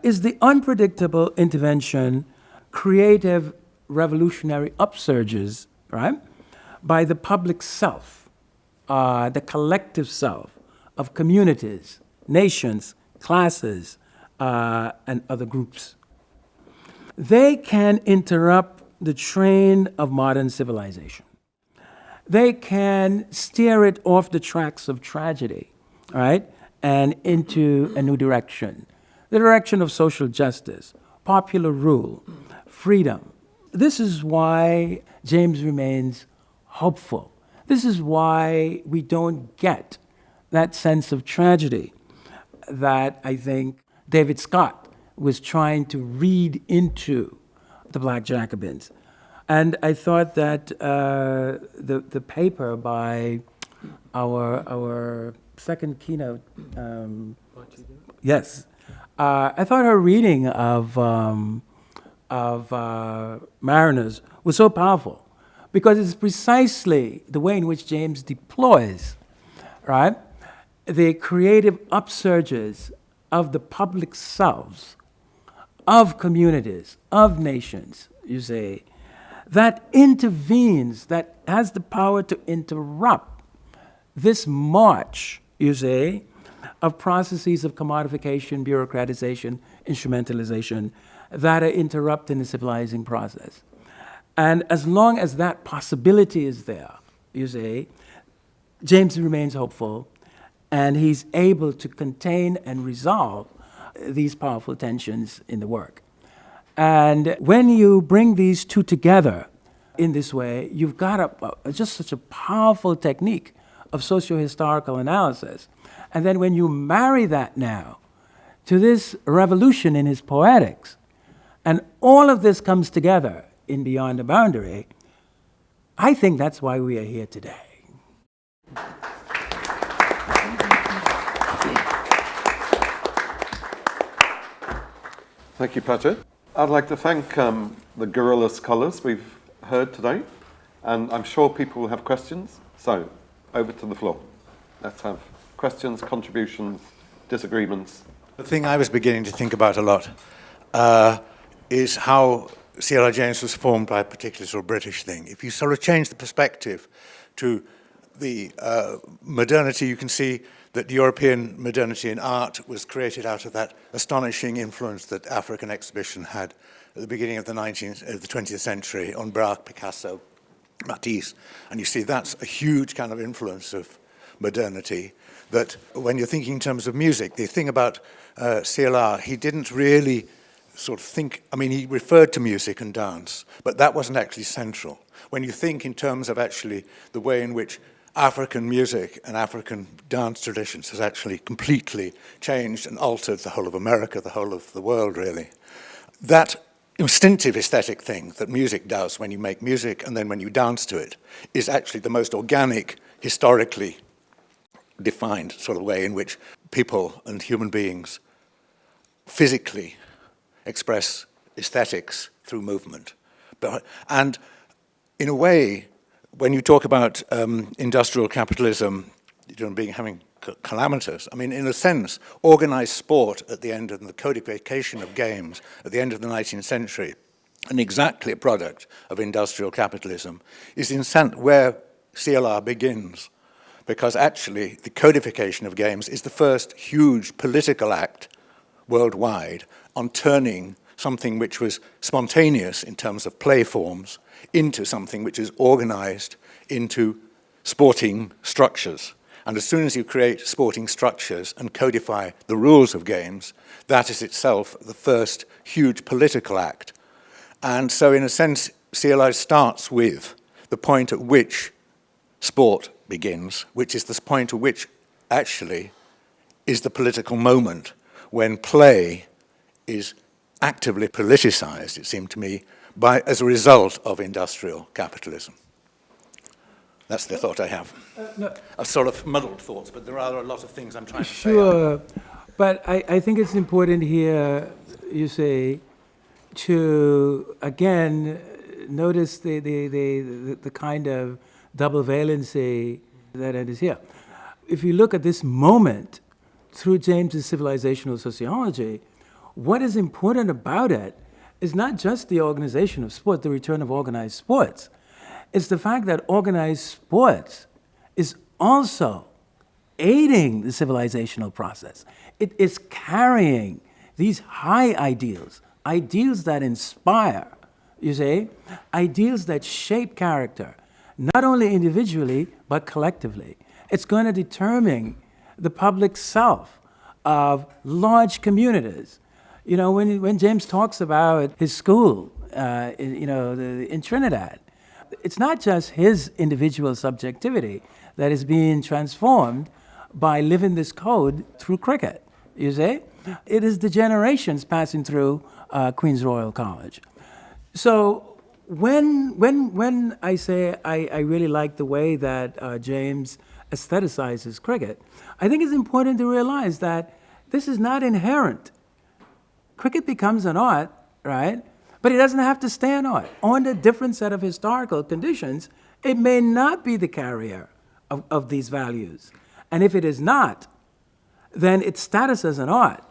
is the unpredictable intervention, creative, revolutionary upsurges, right, by the public self, the collective self of communities, nations, classes, and other groups. They can interrupt the train of modern civilization. They can steer it off the tracks of tragedy, right, and into a new direction, the direction of social justice, popular rule, freedom. This is why James remains hopeful. This is why we don't get that sense of tragedy that I think David Scott was trying to read into the Black Jacobins. And I thought that the paper by our second keynote, yes, I thought her reading of Mariners was so powerful, because it's precisely the way in which James deploys, right, the creative upsurges of the public selves, of communities, of nations, you say, that intervenes, that has the power to interrupt this march, you say, of processes of commodification, bureaucratization, instrumentalization that are interrupting the civilizing process. And as long as that possibility is there, you say, James remains hopeful, and he's able to contain and resolve these powerful tensions in the work. And when you bring these two together in this way, you've got just such a powerful technique of socio-historical analysis. And then when you marry that now to this revolution in his poetics, and all of this comes together in Beyond the Boundary, I think that's why we are here today. Thank you, Paget. I'd like to thank the guerrilla scholars we've heard today, and I'm sure people will have questions. So, over to the floor. Let's have questions, contributions, disagreements. The thing I was beginning to think about a lot is how C.L.R. James was formed by a particular sort of British thing. If you sort of change the perspective to the modernity, you can see that European modernity in art was created out of that astonishing influence that African exhibition had at the beginning of the 20th century on Braque, Picasso, Matisse. And you see that's a huge kind of influence of modernity, that when you're thinking in terms of music, the thing about C.L.R., he didn't really sort of think, I mean, he referred to music and dance, but that wasn't actually central. When you think in terms of actually the way in which African music and African dance traditions has actually completely changed and altered the whole of America, the whole of the world, really. That instinctive aesthetic thing that music does when you make music and then when you dance to it is actually the most organic, historically defined sort of way in which people and human beings physically express aesthetics through movement. And in a way, when you talk about industrial capitalism having calamitous, I mean, in a sense, organized sport at the end of the codification of games at the end of the 19th century, and exactly a product of industrial capitalism, is in sense where C.L.R. begins. Because actually, the codification of games is the first huge political act worldwide on turning something which was spontaneous in terms of play forms into something which is organized into sporting structures. And as soon as you create sporting structures and codify the rules of games, that is itself the first huge political act. And so in a sense, C.L.R. starts with the point at which sport begins, which is the point at which actually is the political moment when play is actively politicized, it seemed to me, as a result of industrial capitalism. That's the thought I have. A sort of muddled thoughts, but there are a lot of things I'm trying to say. Sure, but I think it's important here, you say, to, again, notice the kind of double valency that is here. If you look at this moment through James's civilizational sociology, what is important about it is not just the organization of sport, the return of organized sports. It's the fact that organized sports is also aiding the civilizational process. It is carrying these high ideals, ideals that inspire, you see, ideals that shape character, not only individually, but collectively. It's going to determine the public self of large communities. You know, when James talks about his school, in Trinidad, it's not just his individual subjectivity that is being transformed by living this code through cricket, you see? It is the generations passing through Queen's Royal College. So when I say I really like the way that James aestheticizes cricket, I think it's important to realize that this is not inherent. Cricket becomes an art, right? But it doesn't have to stay an art. Under a different set of historical conditions, it may not be the carrier of these values. And if it is not, then its status as an art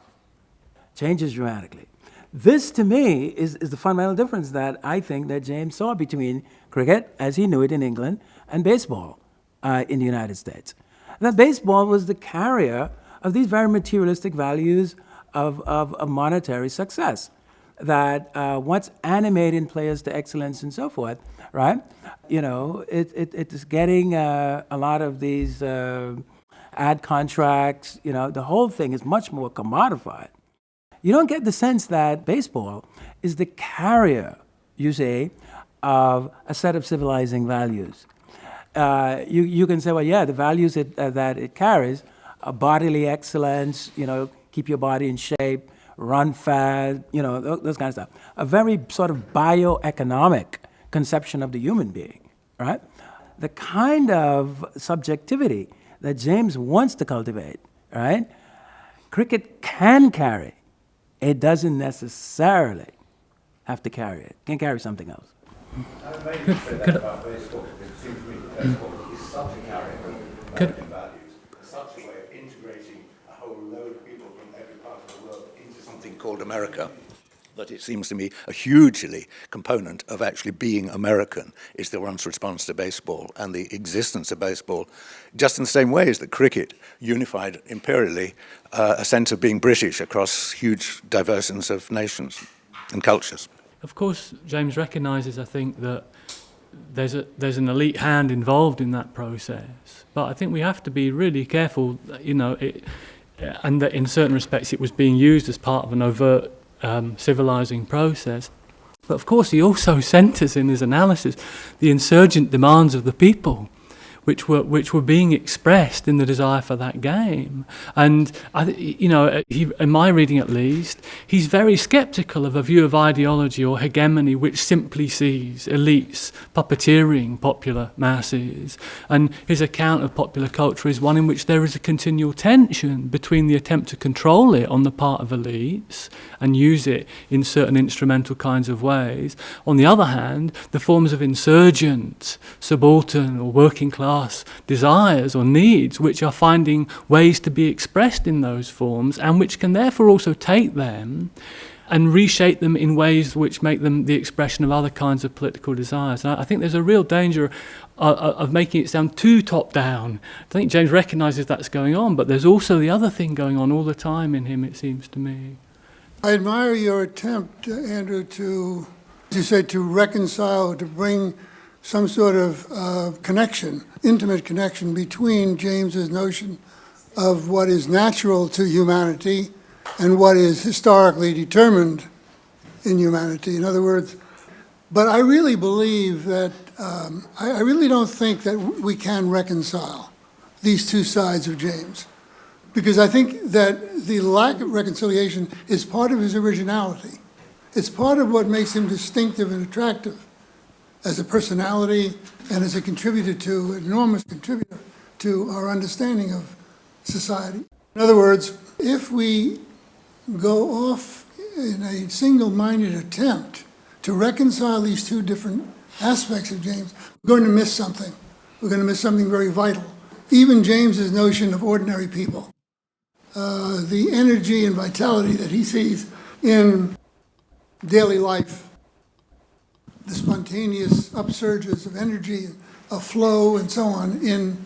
changes dramatically. This, to me, is the fundamental difference that I think that James saw between cricket, as he knew it in England, and baseball in the United States. That baseball was the carrier of these very materialistic values of monetary success, that what's animating players to excellence and so forth, right? You know, it is getting a lot of these ad contracts, you know, the whole thing is much more commodified. You don't get the sense that baseball is the carrier, you say, of a set of civilizing values. You can say, well, yeah, the values that it carries are bodily excellence, you know, keep your body in shape, run fast, you know, those kind of stuff. A very sort of bioeconomic conception of the human being, right? The kind of subjectivity that James wants to cultivate, right? Cricket can carry. It doesn't necessarily have to carry it. It can carry something else. Maybe say that about baseball, because it seems to me that baseball is such a carrier of American values, such a way of integrating a whole load of people from every part of the world into something called America. that it seems to me a hugely component of actually being American is the one's response to baseball and the existence of baseball, just in the same way as that cricket unified imperially a sense of being British across huge diversions of nations and cultures. Of course, James recognises, I think, that there's an elite hand involved in that process, but I think we have to be really careful, and that in certain respects it was being used as part of an overt civilizing process. But of course he also centres in his analysis the insurgent demands of the people, which were being expressed in the desire for that game. And in my reading at least, he's very sceptical of a view of ideology or hegemony which simply sees elites puppeteering popular masses. And his account of popular culture is one in which there is a continual tension between the attempt to control it on the part of elites and use it in certain instrumental kinds of ways. On the other hand, the forms of insurgent, subaltern or working class desires or needs which are finding ways to be expressed in those forms, and which can therefore also take them and reshape them in ways which make them the expression of other kinds of political desires. And I think there's a real danger of making it sound too top-down. I think James recognises that's going on, but there's also the other thing going on all the time in him, it seems to me. I admire your attempt, Andrew, to, as you say, to reconcile, to bring some sort of connection, intimate connection between James's notion of what is natural to humanity and what is historically determined in humanity. In other words, but I really believe that, I really don't think that we can reconcile these two sides of James, because I think that the lack of reconciliation is part of his originality. It's part of what makes him distinctive and attractive as a personality and as a contributor to, an enormous contributor to our understanding of society. In other words, if we go off in a single-minded attempt to reconcile these two different aspects of James, we're going to miss something. We're going to miss something very vital. Even James's notion of ordinary people, the energy and vitality that he sees in daily life, the spontaneous upsurges of energy, of flow, and so on in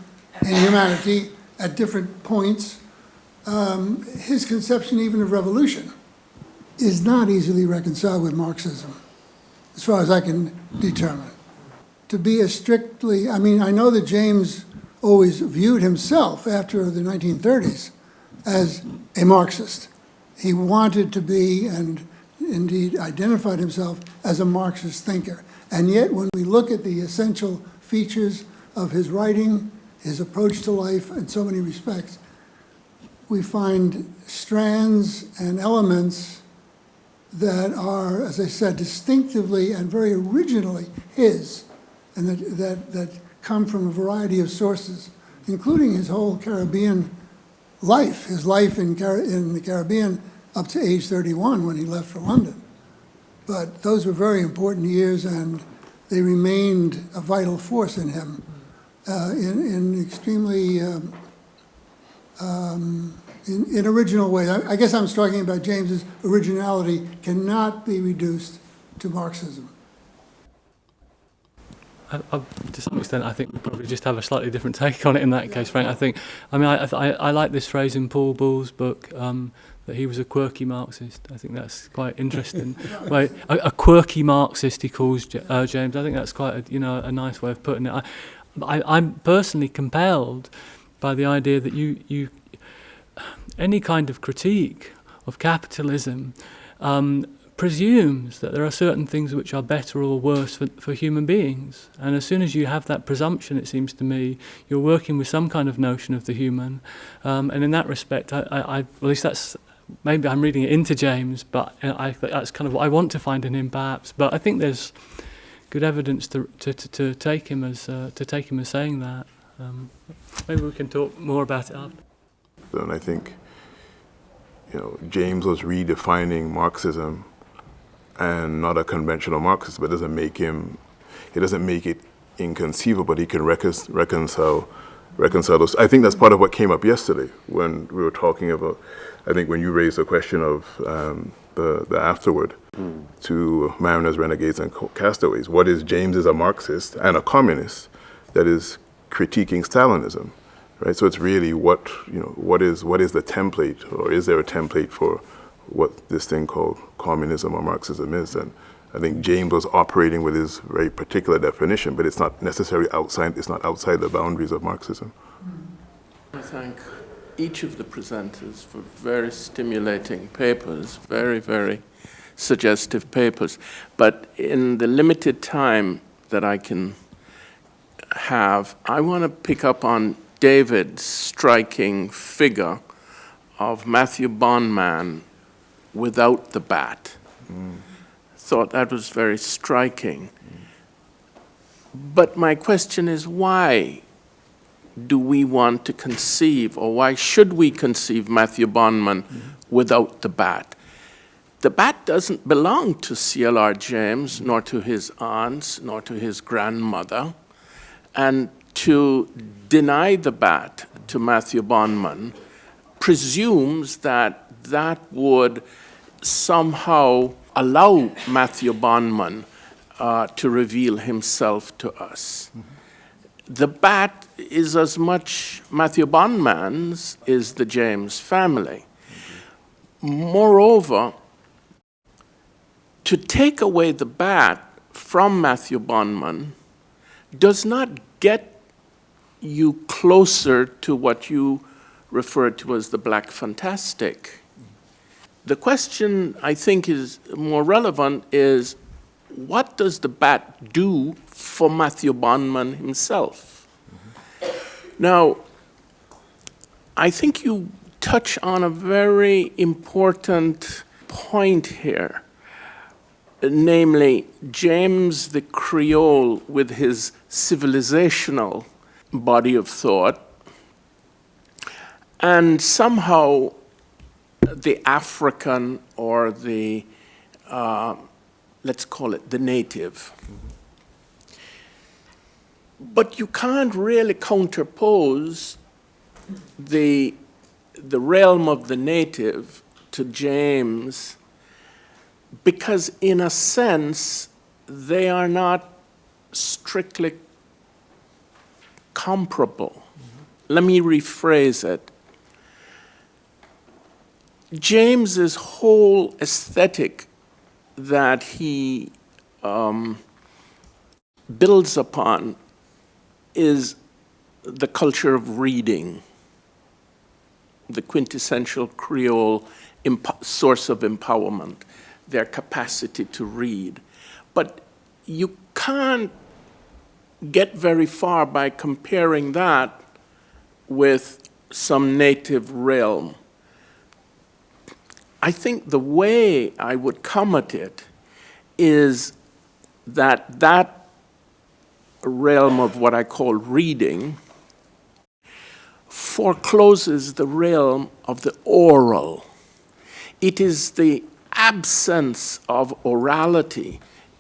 humanity at different points. His conception even of revolution is not easily reconciled with Marxism, as far as I can determine. To be a strictly, I mean, I know that James always viewed himself after the 1930s as a Marxist. He wanted to be, and indeed identified himself as a Marxist thinker. And yet when we look at the essential features of his writing, his approach to life in so many respects, we find strands and elements that are, as I said, distinctively and very originally his, and that come from a variety of sources, including his whole Caribbean life, his life in the Caribbean up to age 31 when he left for London. But those were very important years, and they remained a vital force in him in extremely in original ways. I guess I'm talking about James's originality cannot be reduced to Marxism. To some extent, I think we probably just have a slightly different take on it in that case, Frank. I like this phrase in Paul Bull's book, that he was a quirky Marxist. I think that's quite interesting. Right, a quirky Marxist, he calls James. I think that's quite a nice way of putting it. I'm personally compelled by the idea that you any kind of critique of capitalism presumes that there are certain things which are better or worse for human beings. And as soon as you have that presumption, it seems to me, you're working with some kind of notion of the human. And in that respect, at least that's, maybe I'm reading it into James, but that's kind of what I want to find in him, perhaps. But I think there's good evidence to take him as saying that. Maybe we can talk more about it after. And I think, James was redefining Marxism, and not a conventional Marxist, but it doesn't make it inconceivable, but he can reconcile reconcile those. I think that's part of what came up yesterday when we were talking about, I think when you raised the question of the afterword to Mariners, Renegades, and Castaways. What is James is a Marxist and a communist that is critiquing Stalinism, right? So it's really what is the template, or is there a template for what this thing called communism or Marxism is? And I think James was operating with his very particular definition, but it's not necessarily outside the boundaries of Marxism. I thank each of the presenters for very stimulating papers, very, very suggestive papers. But in the limited time that I can have, I want to pick up on David's striking figure of Matthew Bondman without the bat. Thought that was very striking. But my question is, why do we want to conceive, or why should we conceive Matthew Bondman without the bat? The bat doesn't belong to C.L.R. James, nor to his aunts, nor to his grandmother. And to deny the bat to Matthew Bondman presumes that that would somehow allow Matthew Bondman to reveal himself to us. The bat is as much Matthew Bondman's as the James family. Moreover, to take away the bat from Matthew Bondman does not get you closer to what you refer to as the black fantastic. The question I think is more relevant is, what does the bat do for Matthew Bondman himself? Now, I think you touch on a very important point here, namely James the Creole with his civilizational body of thought, and somehow the African, or the let's call it the native. But you can't really counterpose the realm of the native to James, because in a sense, they are not strictly comparable. Let me rephrase it. James's whole aesthetic that he builds upon is the culture of reading, the quintessential Creole source of empowerment, their capacity to read. But you can't get very far by comparing that with some native realm. I think the way I would come at it is that that realm of what I call reading forecloses the realm of the oral. It is the absence of orality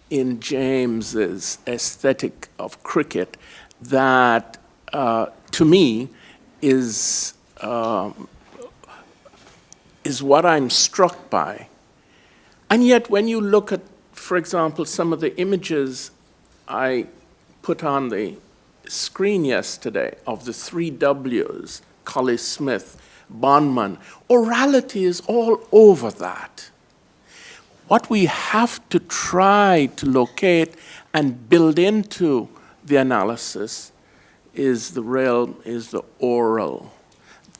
in James's aesthetic of cricket that, to me, is what I'm struck by. And yet, when you look at, for example, some of the images I put on the screen yesterday of the three W's, Collie Smith, Bondman, orality is all over that. What we have to try to locate and build into the analysis is the realm, is the oral.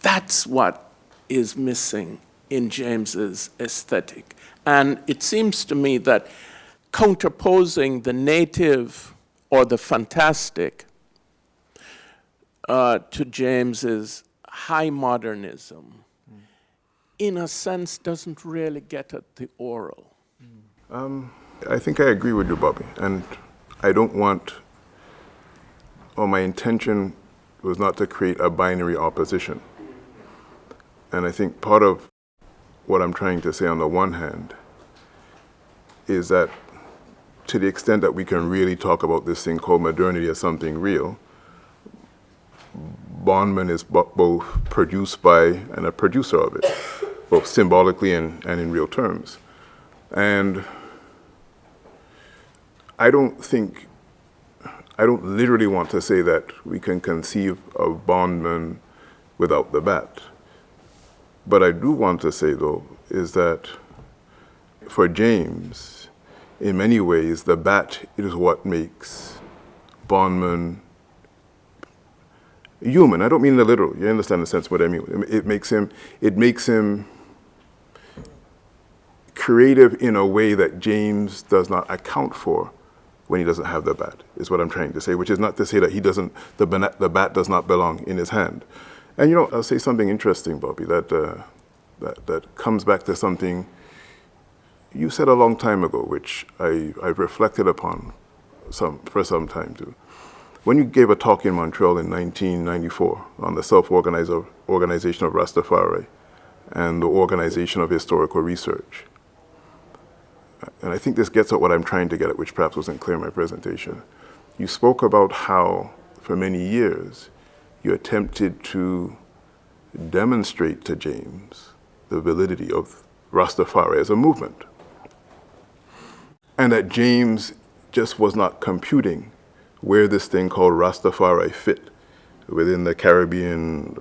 That's what is missing in James's aesthetic. And it seems to me that counterposing the native or the fantastic to James's high modernism, in a sense, doesn't really get at the oral. I think I agree with you, Bobby, and I don't want, or my intention was not to create a binary opposition. And I think part of what I'm trying to say on the one hand is that to the extent that we can really talk about this thing called modernity as something real, bondman is both produced by and a producer of it, both symbolically and in real terms. And I don't literally want to say that we can conceive of bondman without the bat. But I do want to say, though, is that for James, in many ways, the bat is what makes bondman human. I don't mean the literal. You understand the sense of what I mean. It makes him creative in a way that James does not account for when he doesn't have the bat, is what I'm trying to say, which is not to say that the bat does not belong in his hand. And I'll say something interesting, Bobby, that comes back to something you said a long time ago, which I've reflected upon for some time too. When you gave a talk in Montreal in 1994 on the self-organization of Rastafari and the organization of historical research, and I think this gets at what I'm trying to get at, which perhaps wasn't clear in my presentation. You spoke about how, for many years, you attempted to demonstrate to James the validity of Rastafari as a movement. And that James just was not computing where this thing called Rastafari fit within the Caribbean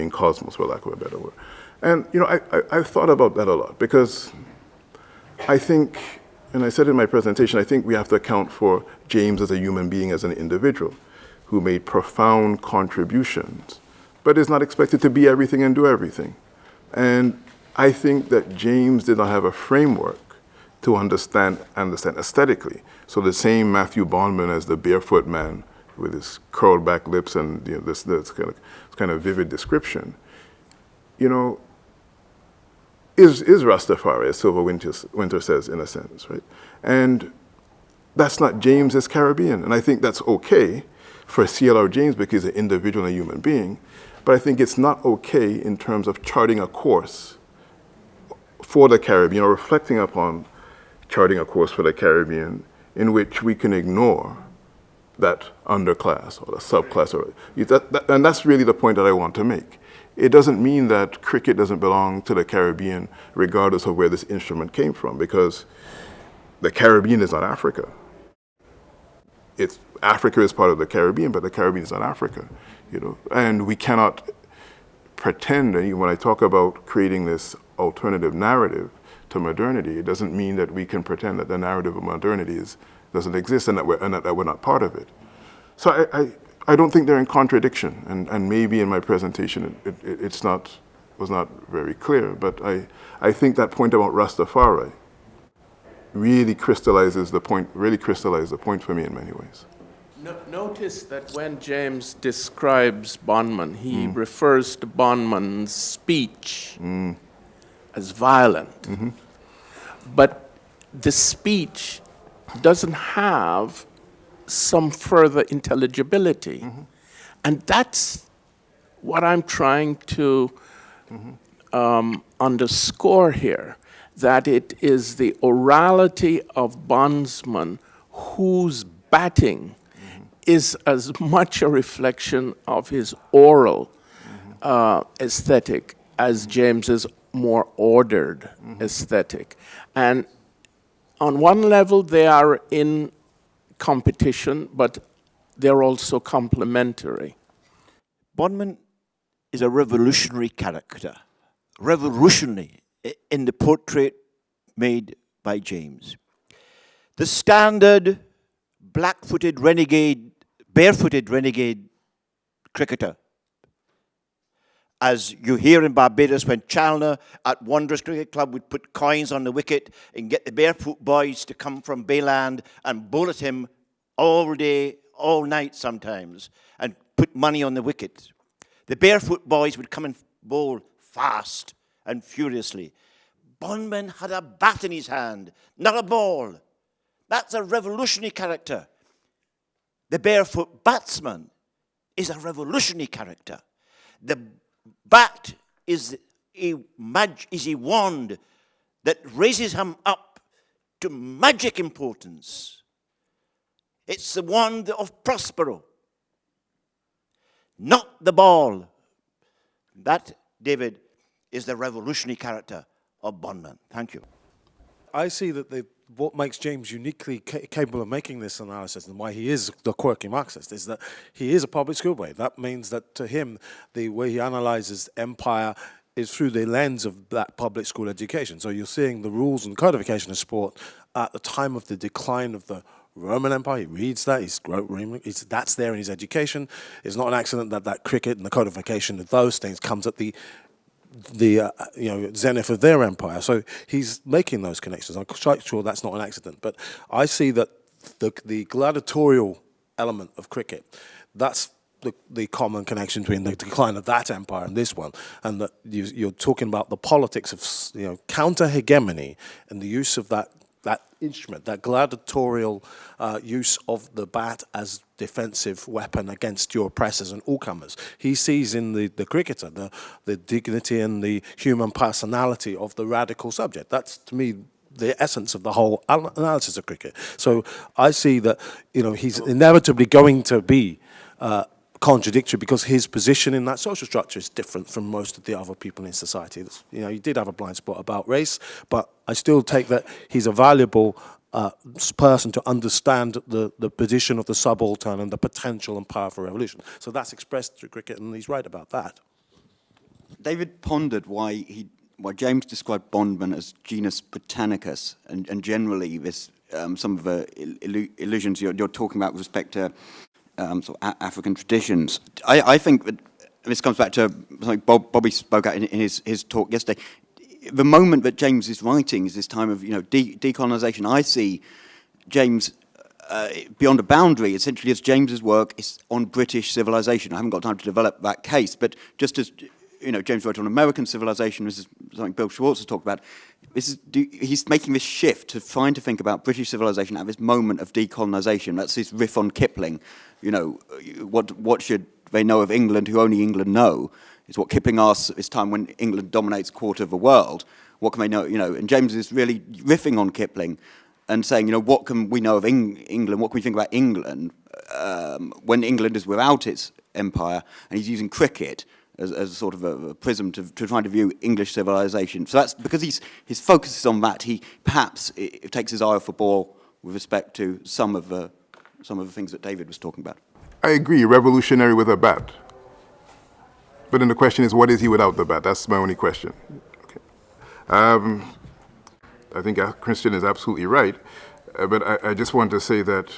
cosmos, for lack of a better word. And I've thought about that a lot, because I think, and I said in my presentation, I think we have to account for James as a human being, as an individual who made profound contributions, but is not expected to be everything and do everything. And I think that James did not have a framework to understand aesthetically. So the same Matthew Bondman as the barefoot man with his curled back lips and this kind of vivid description, is Rastafari, as Silver Winter says, in a sense, right? And that's not James's Caribbean. And I think that's okay for C.L.R. James because he's an individual and a human being. But I think it's not okay in terms of charting a course for the Caribbean, or reflecting upon charting a course for the Caribbean in which we can ignore that underclass or the subclass. And that's really the point that I want to make. It doesn't mean that cricket doesn't belong to the Caribbean regardless of where this instrument came from, because the Caribbean is not Africa. Africa is part of the Caribbean, but the Caribbean is not Africa, And we cannot pretend, and when I talk about creating this alternative narrative to modernity, it doesn't mean that we can pretend that the narrative of modernity doesn't exist and that we're not part of it. So I don't think they're in contradiction, and maybe in my presentation was not very clear, but I think that point about Rastafari really crystallizes the point for me in many ways. Notice that when James describes Bondman, he refers to Bondman's speech as violent. Mm-hmm. But the speech doesn't have some further intelligibility. Mm-hmm. And that's what I'm trying to underscore here, that it is the orality of bondsman whose batting is as much a reflection of his oral aesthetic as James's more ordered aesthetic. And on one level, they are in competition, but they're also complementary. Bondman is a revolutionary character, revolutionary in the portrait made by James. The standard black-footed renegade, barefooted renegade cricketer, as you hear in Barbados when Chalner at Wanderers Cricket Club would put coins on the wicket and get the barefoot boys to come from Bayland and bowl at him all day, all night sometimes, and put money on the wicket. The barefoot boys would come and bowl fast and furiously. Bondman had a bat in his hand, not a ball. That's a revolutionary character. The barefoot batsman is a revolutionary character. The bat is a wand that raises him up to magic importance. It's the wand of Prospero. not the ball. That, David, is the revolutionary character of Bondman. Thank you. I see that what makes James uniquely capable of making this analysis and why he is the quirky Marxist is that he is a public school boy. That means that to him, the way he analyzes empire is through the lens of that public school education. So you're seeing the rules and codification of sport at the time of the decline of the Roman Empire. He reads that, that's there in his education. It's not an accident that cricket and the codification of those things comes at the zenith of their empire. So he's making those connections. I'm quite sure that's not an accident. But I see that the gladiatorial element of cricket, that's the common connection between the decline of that empire and this one, and that you're talking about the politics of counter-hegemony and the use of that instrument, that gladiatorial use of the bat as defensive weapon against your oppressors and all comers. He sees in the cricketer the dignity and the human personality of the radical subject. That's, to me, the essence of the whole analysis of cricket. So I see that he's inevitably going to be contradictory because his position in that social structure is different from most of the other people in society. He did have a blind spot about race, but I still take that he's a valuable person to understand the position of the subaltern and the potential and power for revolution. So that's expressed through cricket, and he's right about that. David pondered why James described Bondman as genus Britannicus, and generally this some of the illusions you're talking about with respect to sort of African traditions. I think that this comes back to something Bobby spoke out in his talk yesterday. The moment that James is writing is this time of decolonization. I see James beyond a boundary, essentially, as James's work is on British civilization. I haven't got time to develop that case, but just as James wrote on American civilization, this is something Bill Schwartz has talked about. He's making this shift to trying to think about British civilization at this moment of decolonization. That's his riff on Kipling. What should they know of England who only England know? It's what Kipling asks at this time when England dominates a quarter of the world. What can they know? And James is really riffing on Kipling and saying, what can we know of England? What can we think about England when England is without its empire? And he's using cricket as sort of a prism to try to view English civilization. So that's because his focus is on that. He perhaps it takes his eye off the ball with respect to some of the things that David was talking about. I agree, revolutionary with a bat. But then the question is, what is he without the bat? That's my only question. Okay. I think Christian is absolutely right, but I just want to say that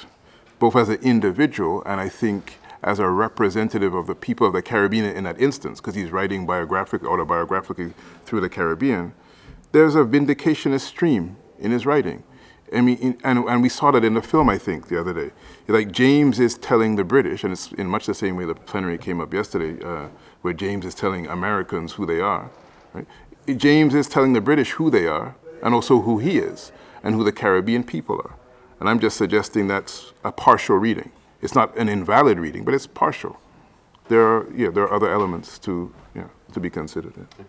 both as an individual and I think as a representative of the people of the Caribbean in that instance, because he's writing autobiographically through the Caribbean, there's a vindicationist stream in his writing. I mean, and we saw that in the film, I think, the other day. Like, James is telling the British, and it's in much the same way the plenary came up yesterday, where James is telling Americans who they are. Right? James is telling the British who they are, and also who he is, and who the Caribbean people are. And I'm just suggesting that's a partial reading. It's not an invalid reading, but it's partial. There are other elements to be considered. Yeah.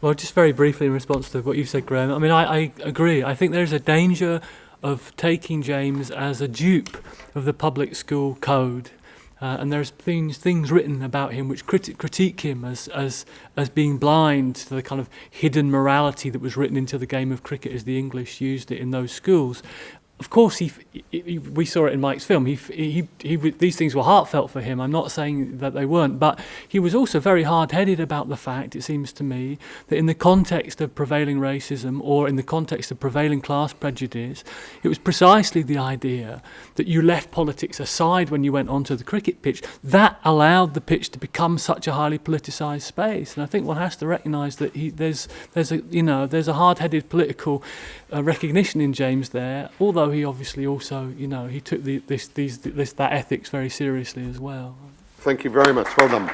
Well, just very briefly in response to what you said, Graham, I mean, I agree. I think there's a danger of taking James as a dupe of the public school code. And there's things written about him which critique him as being blind to the kind of hidden morality that was written into the game of cricket as the English used it in those schools. Of course, we saw it in Mike's film. These things were heartfelt for him. I'm not saying that they weren't, but he was also very hard-headed about the fact, it seems to me, that in the context of prevailing racism or in the context of prevailing class prejudice, it was precisely the idea that you left politics aside when you went onto the cricket pitch. That allowed the pitch to become such a highly politicised space. And I think one has to recognise that there's a hard-headed political recognition in James there, although he obviously also, he took that ethics very seriously as well. Thank you very much. Well done.